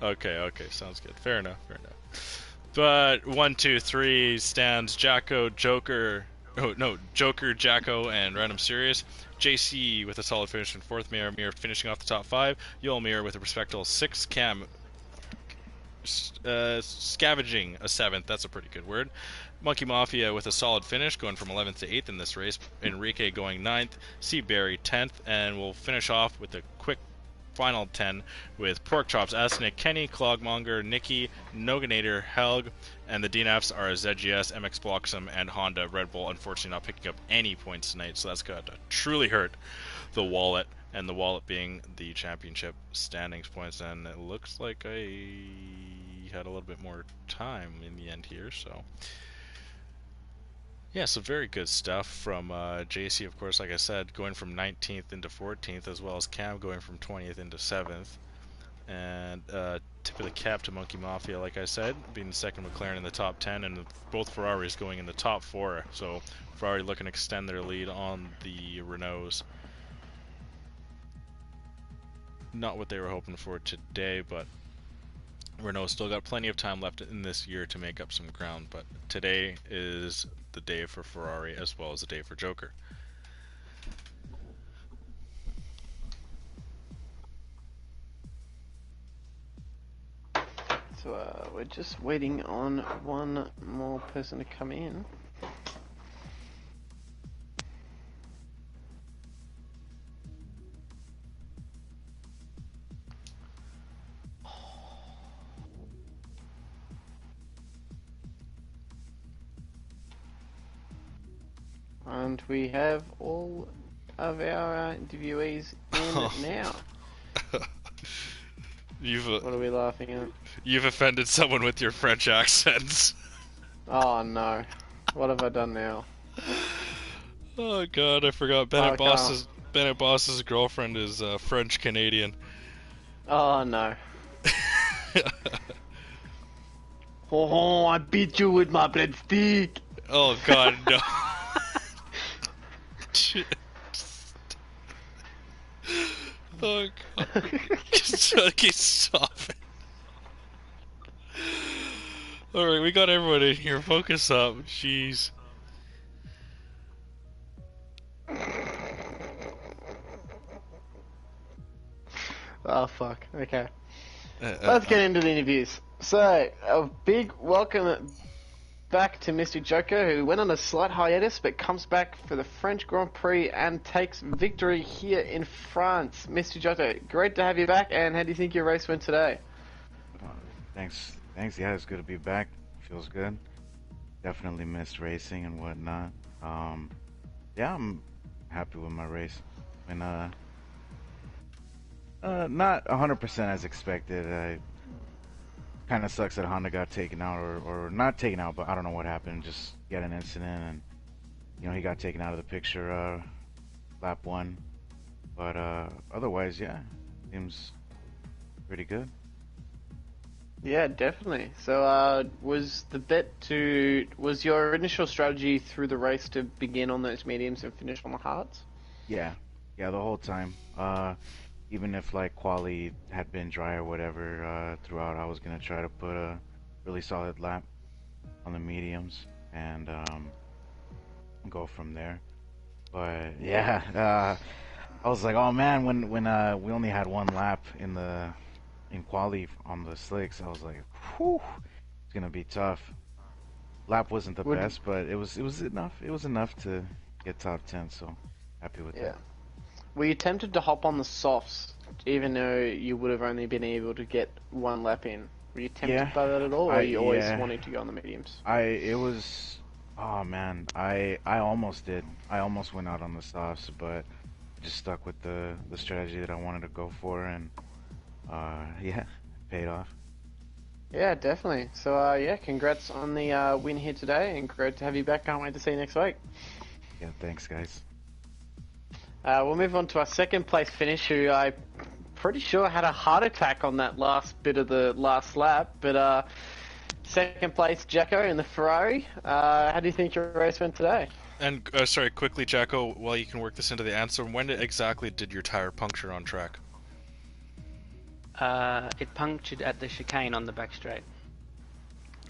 S1: Okay, sounds good. Fair enough. But 1, 2, 3 stands Jacko, Joker. Oh no, Joker, Jacko, and Random Sirius. JC with a solid finish in 4th. Mir finishing off the top 5. Yolmir with a respectable 6th. Cam scavenging a 7th. That's a pretty good word. Monkey Mafia with a solid finish, going from 11th to 8th in this race. Enrique going 9th. Seaberry 10th. And we'll finish off with a quick final 10 with Pork Chops, Asnik, Kenny, Clogmonger, Nikki, Noganator, Helg, and the DNFs are ZGS, MX Bloxham, and Honda. Red Bull unfortunately not picking up any points tonight, so that's going to truly hurt the wallet, and the wallet being the championship standings points. And it looks like I had a little bit more time in the end here, so Yeah, so very good stuff from JC, of course, like I said, going from 19th into 14th, as well as Cam going from 20th into 7th. And tip of the cap to Monkey Mafia, like I said, being the second McLaren in the top 10, and both Ferraris going in the top 4. So Ferrari looking to extend their lead on the Renaults. Not what they were hoping for today, but Renault still got plenty of time left in this year to make up some ground. But today is the day for Ferrari as well as the day for Joker.
S2: So we're just waiting on one more person to come in. And we have all of our interviewees in now. What are we laughing at?
S1: You've offended someone with your French accents.
S2: Oh no. What have I done now?
S1: Oh god, I forgot. Bennett Boss's girlfriend is French Canadian.
S2: Oh no. Oh, I beat you with my breadstick.
S1: Oh god, no. Oh god. Stop it. Alright, we got everyone in here. Focus up. Jeez.
S2: Oh fuck. Okay. Let's get into the interviews. So, a big welcome back to Mr. Joker, who went on a slight hiatus but comes back for the French Grand Prix and takes victory here in France. Mr. Joker, great to have you back, and how do you think your race went today?
S3: Thanks. Yeah, it's good to be back. Feels good. Definitely missed racing and whatnot. Yeah, I'm happy with my race. And not 100% as expected. Kind of sucks that Honda got taken out, or not taken out, but I don't know what happened. Just get an incident, and he got taken out of the picture lap 1. But otherwise, yeah, seems pretty good.
S2: Yeah, definitely. So, was your initial strategy through the race to begin on those mediums and finish on the hards?
S3: Yeah, the whole time. Even if like quali had been dry or whatever throughout, I was gonna try to put a really solid lap on the mediums and go from there. But yeah, I was like, oh man, when we only had one lap in quali on the slicks, I was like, whew, it's gonna be tough. Lap wasn't the best, but it was enough. It was enough to get top 10, so happy with that.
S2: Were you tempted to hop on the softs, even though you would have only been able to get one lap in? Were you tempted by that at all, or were you always wanting to go on the mediums?
S3: Oh man, I almost did. I almost went out on the softs, but just stuck with the strategy that I wanted to go for, and yeah, paid off.
S2: Yeah, definitely. So yeah, congrats on the win here today, and great to have you back. Can't wait to see you next week.
S3: Yeah, thanks guys.
S2: We'll move on to our second place finish, who I'm pretty sure had a heart attack on that last bit of the last lap. But second place, Jacko in the Ferrari. How do you think your race went today?
S1: And sorry, quickly, Jacko, while you can work this into the answer, when exactly did your tire puncture on track?
S4: It punctured at the chicane on the back straight.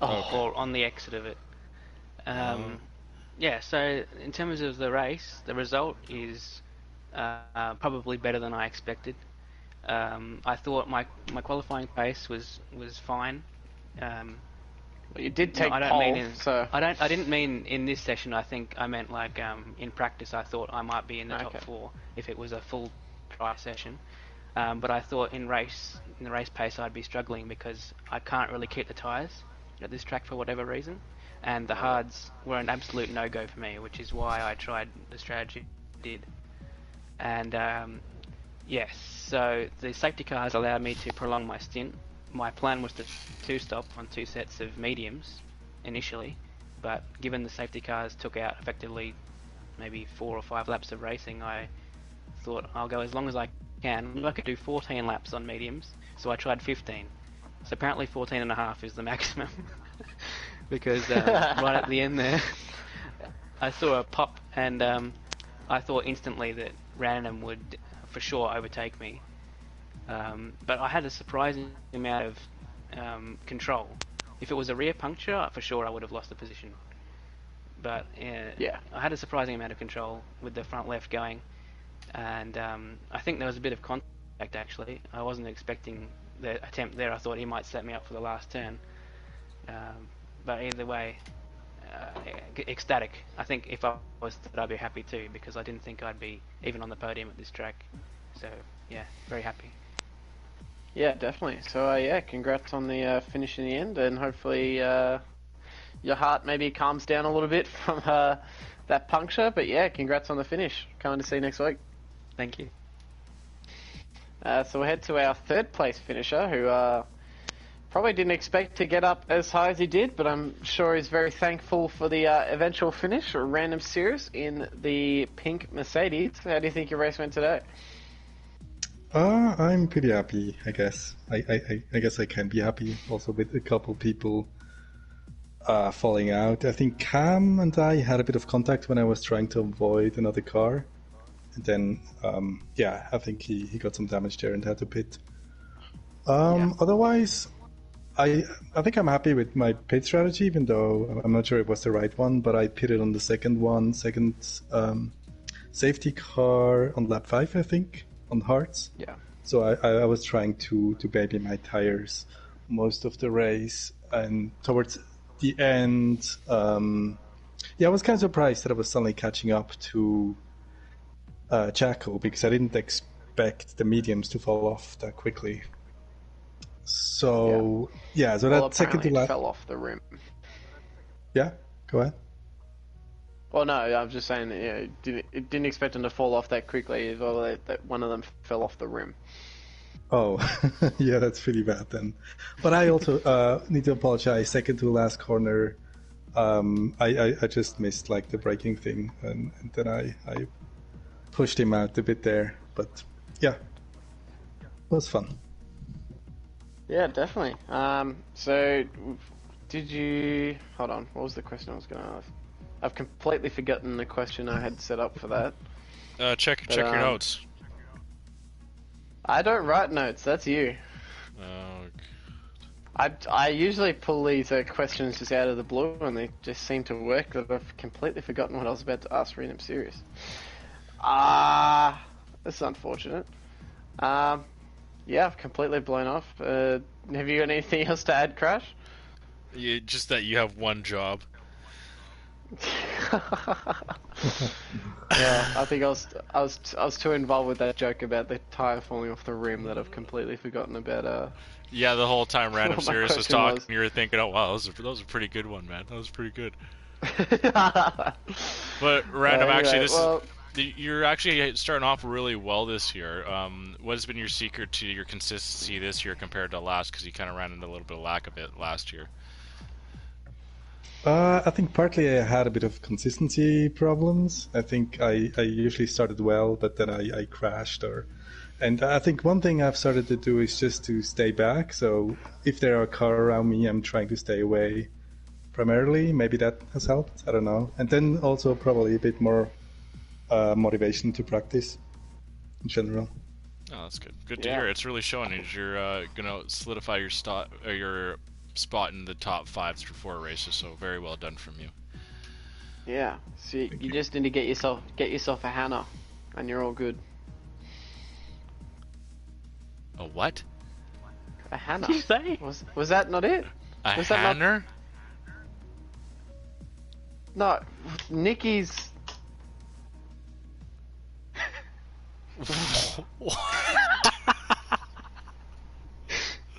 S1: Okay.
S4: Or on the exit of it. Yeah, so in terms of the race, the result is probably better than I expected. I thought my qualifying pace was fine.
S2: Well, you did take pole, so
S4: I didn't mean in this session. I think I meant like in practice. I thought I might be in the top 4 if it was a full dry session. But I thought in the race pace I'd be struggling because I can't really keep the tyres at this track for whatever reason, and the hards were an absolute no-go for me, which is why I tried the strategy I did. And yes, so the safety cars allowed me to prolong my stint. My plan was to two-stop on 2 sets of mediums initially, but given the safety cars took out effectively maybe 4 or 5 laps of racing, I thought I'll go as long as I can. I could do 14 laps on mediums, so I tried 15. So apparently 14.5 is the maximum. Because right at the end there, I saw a pop, and I thought instantly that Random would for sure overtake me. But I had a surprising amount of control. If it was a rear puncture, for sure I would have lost the position. But
S2: yeah,
S4: I had a surprising amount of control with the front left going, and I think there was a bit of contact actually. I wasn't expecting the attempt there. I thought he might set me up for the last turn. But either way, ecstatic. I think if I was that, I'd be happy too, because I didn't think I'd be even on the podium at this track. So yeah, very happy.
S2: Yeah, definitely. So yeah, congrats on the finish in the end, and hopefully your heart maybe calms down a little bit from that puncture. But yeah, congrats on the finish. Coming to see you next week.
S4: Thank you.
S2: So we'll head to our third place finisher, who probably didn't expect to get up as high as he did, but I'm sure he's very thankful for the eventual finish, or Random Series, in the pink Mercedes. How do you think your race went today?
S5: I'm pretty happy, I guess. I guess I can be happy also with a couple people falling out. I think Cam and I had a bit of contact when I was trying to avoid another car. And then, yeah, I think he got some damage there and had to pit. Otherwise, I think I'm happy with my pit strategy, even though I'm not sure it was the right one, but I pitted on the second safety car on lap 5, I think, on hards.
S2: Yeah.
S5: So I was trying to baby my tires most of the race, and towards the end, yeah, I was kind of surprised that I was suddenly catching up to Jacko, because I didn't expect the mediums to fall off that quickly. So yeah, so
S2: well,
S5: that second to last
S2: fell off the rim.
S5: Yeah, go ahead.
S2: Well, no, I'm just saying that, it didn't expect them to fall off that quickly. Well, that one of them fell off the rim.
S5: Oh, yeah, that's pretty bad then. But I also need to apologize. Second to last corner, I just missed like the braking thing, and then I pushed him out a bit there. But yeah, it was fun.
S2: Yeah, definitely. So did you... Hold on, what was the question I was going to ask? I've completely forgotten the question I had set up for that.
S1: Check your notes.
S2: I don't write notes, that's you. I usually pull these questions just out of the blue, and they just seem to work, but I've completely forgotten what I was about to ask Random Series. That's unfortunate. Yeah, I've completely blown off. Have you got anything else to add, Crash?
S1: Yeah, just that you have one job.
S2: Yeah, I think I was too involved with that joke about the tire falling off the rim that I've completely forgotten about.
S1: Yeah, the whole time Random
S2: what my
S1: Series was
S2: question
S1: talking,
S2: was.
S1: you were thinking, "Oh wow, that was a pretty good one, man. That was pretty good." But Random,
S2: Anyway,
S1: actually, you're actually starting off really well this year. What has been your secret to your consistency this year compared to last? Because you kind of ran into a little bit of lack of it last year.
S5: I think partly I had a bit of consistency problems. I think I usually started well, but then I crashed. And I think one thing I've started to do is just to stay back. So if there are cars around me, I'm trying to stay away primarily. Maybe that has helped. I don't know. And then also probably a bit more motivation to practice in general.
S1: Oh, that's good. Good to hear. It's really showing as you're gonna solidify your spot in the top 5 through 4 races. So very well done from you.
S2: Yeah, so you just need to get yourself a Hannah, and you're all good.
S1: A what?
S2: A Hannah?
S4: What did you say?
S2: Was that not it?
S1: A
S2: Was that
S1: Hanner?
S2: No, Nikki's.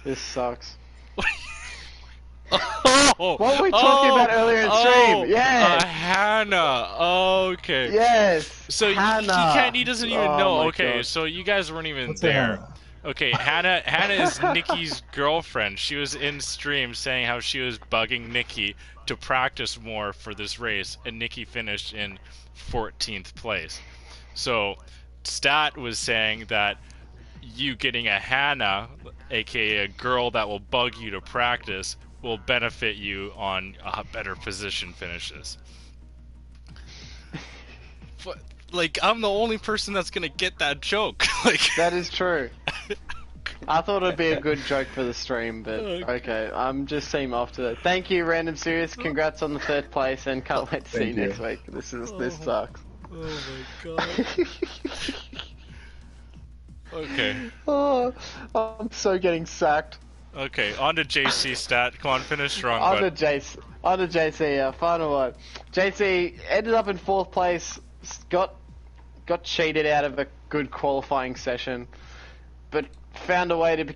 S2: This sucks.
S1: Oh,
S2: What were we talking about earlier in stream? Yes.
S1: Hannah. Okay.
S2: Yes.
S1: So
S2: Hannah.
S1: he doesn't even know. Okay, so you guys weren't even
S5: What's
S1: there.
S5: that?
S1: Okay, Hannah is Nikki's girlfriend. She was in stream saying how she was bugging Nikki to practice more for this race, and Nikki finished in 14th place. So, Stat was saying that you getting a Hannah, aka a girl that will bug you to practice, will benefit you on better position finishes. But, like, I'm the only person that's gonna get that joke. Like,
S2: that is true. I thought it'd be a good joke for the stream, but okay, I'm just seeing off to that. Thank you, Random Serious. Congrats on the 3rd place, and can't wait to see you next week. This sucks.
S1: Oh my god. Okay.
S2: Oh, I'm so getting sacked.
S1: Okay, on to JC Stat. Come on, finish strong.
S2: On to JC, final one. JC ended up in 4th place, got cheated out of a good qualifying session, but found a way to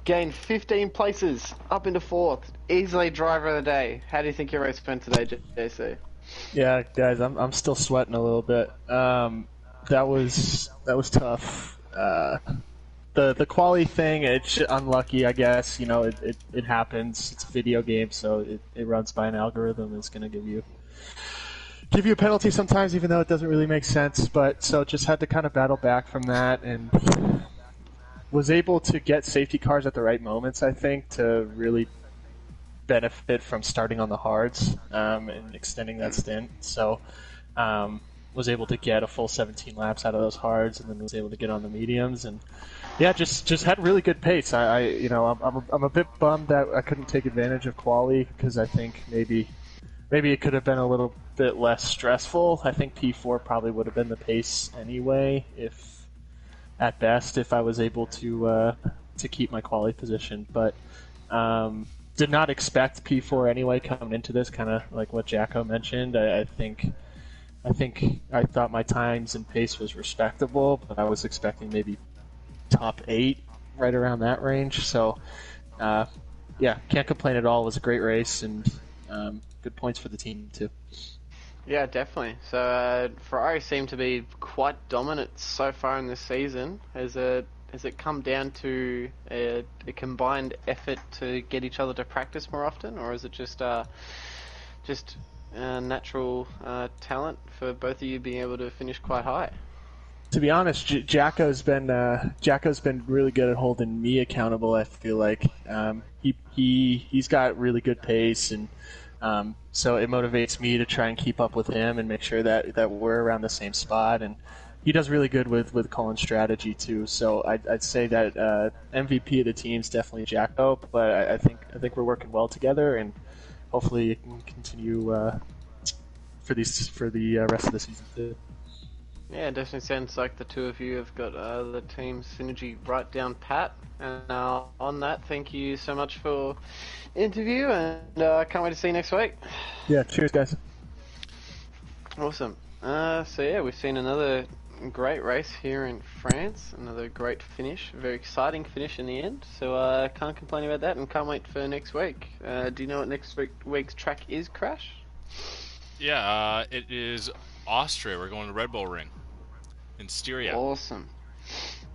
S2: gain 15 places up into 4th. Easily driver of the day. How do you think your race went today, JC?
S6: Yeah, guys, I'm still sweating a little bit. That was tough. The quali thing, it's unlucky, I guess. You know, it happens. It's a video game, so it runs by an algorithm. It's going to give you a penalty sometimes, even though it doesn't really make sense. But so just had to kind of battle back from that, and was able to get safety cars at the right moments, I think, to really benefit from starting on the hards and extending that stint. So was able to get a full 17 laps out of those hards, and then was able to get on the mediums, and yeah, just had really good pace. I'm a bit bummed that I couldn't take advantage of quali, because I think maybe it could have been a little bit less stressful. I think P4 probably would have been the pace anyway, if I was able to keep my quali position, but did not expect P4 anyway coming into this, kind of like what Jacko mentioned. I thought my times and pace was respectable, but I was expecting maybe top 8, right around that range. So, yeah, can't complain at all. It was a great race, and good points for the team too.
S2: Yeah, definitely. So Ferrari seem to be quite dominant so far in this season. Has it come down to a combined effort to get each other to practice more often, or is it just natural talent for both of you being able to finish quite high?
S6: To be honest, Jacko's been really good at holding me accountable. I feel like he's got really good pace, and so it motivates me to try and keep up with him and make sure that we're around the same spot. And he does really good with Colin's strategy too. So I'd say that MVP of the team is definitely Jacko, but I think we're working well together, and hopefully it can continue for the rest of the season too.
S2: Yeah, it definitely sounds like the two of you have got the team synergy right down pat. And on that, thank you so much for interview, and can't wait to see you next week.
S6: Yeah, cheers, guys.
S2: Awesome. So yeah, we've seen another great race here in France, another great finish, a very exciting finish in the end. So can't complain about that, and can't wait for next week. Do you know what next week's track is, Crash?
S1: Yeah, it is Austria. We're going to Red Bull Ring in Styria.
S2: Awesome.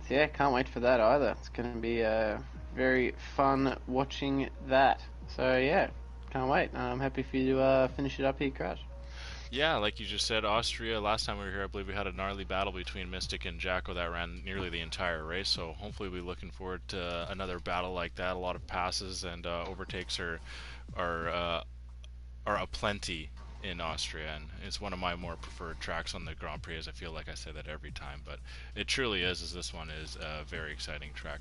S2: So yeah, can't wait for that either. It's going to be very fun watching that. So yeah, can't wait. I'm happy for you to finish it up here, Crash.
S1: Yeah, like you just said, Austria, last time we were here, I believe we had a gnarly battle between Mystic and Jacko that ran nearly the entire race, so hopefully we're looking forward to another battle like that. A lot of passes and overtakes are aplenty in Austria, and it's one of my more preferred tracks on the Grand Prix, as I feel like I say that every time, but it truly is, as this one is a very exciting track.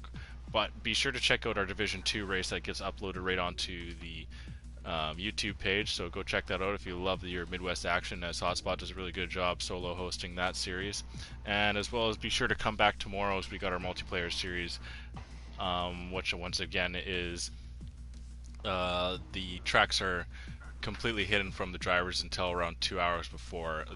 S1: But be sure to check out our Division 2 race that gets uploaded right onto the YouTube page, so go check that out if you love your Midwest action, as Hotspot does a really good job solo hosting that series. And as well as be sure to come back tomorrow as we got our multiplayer series, which once again is the tracks are completely hidden from the drivers until around 2 hours before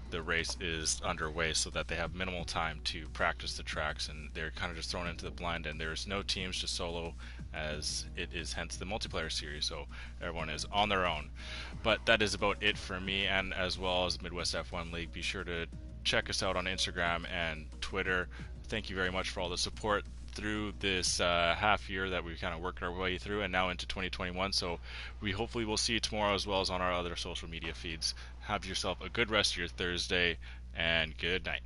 S1: the race is underway, so that they have minimal time to practice the tracks, and they're kind of just thrown into the blind, and there's no teams to solo, as it is hence the multiplayer series, so everyone is on their own. But that is about it for me, and as well as the Midwest F1 League. Be sure to check us out on Instagram and Twitter. thank you very much for all the support through this half year that we've kind of worked our way through, and now into 2021. So we hopefully will see you tomorrow, as well as on our other social media feeds. Have yourself a good rest of your Thursday, and good night.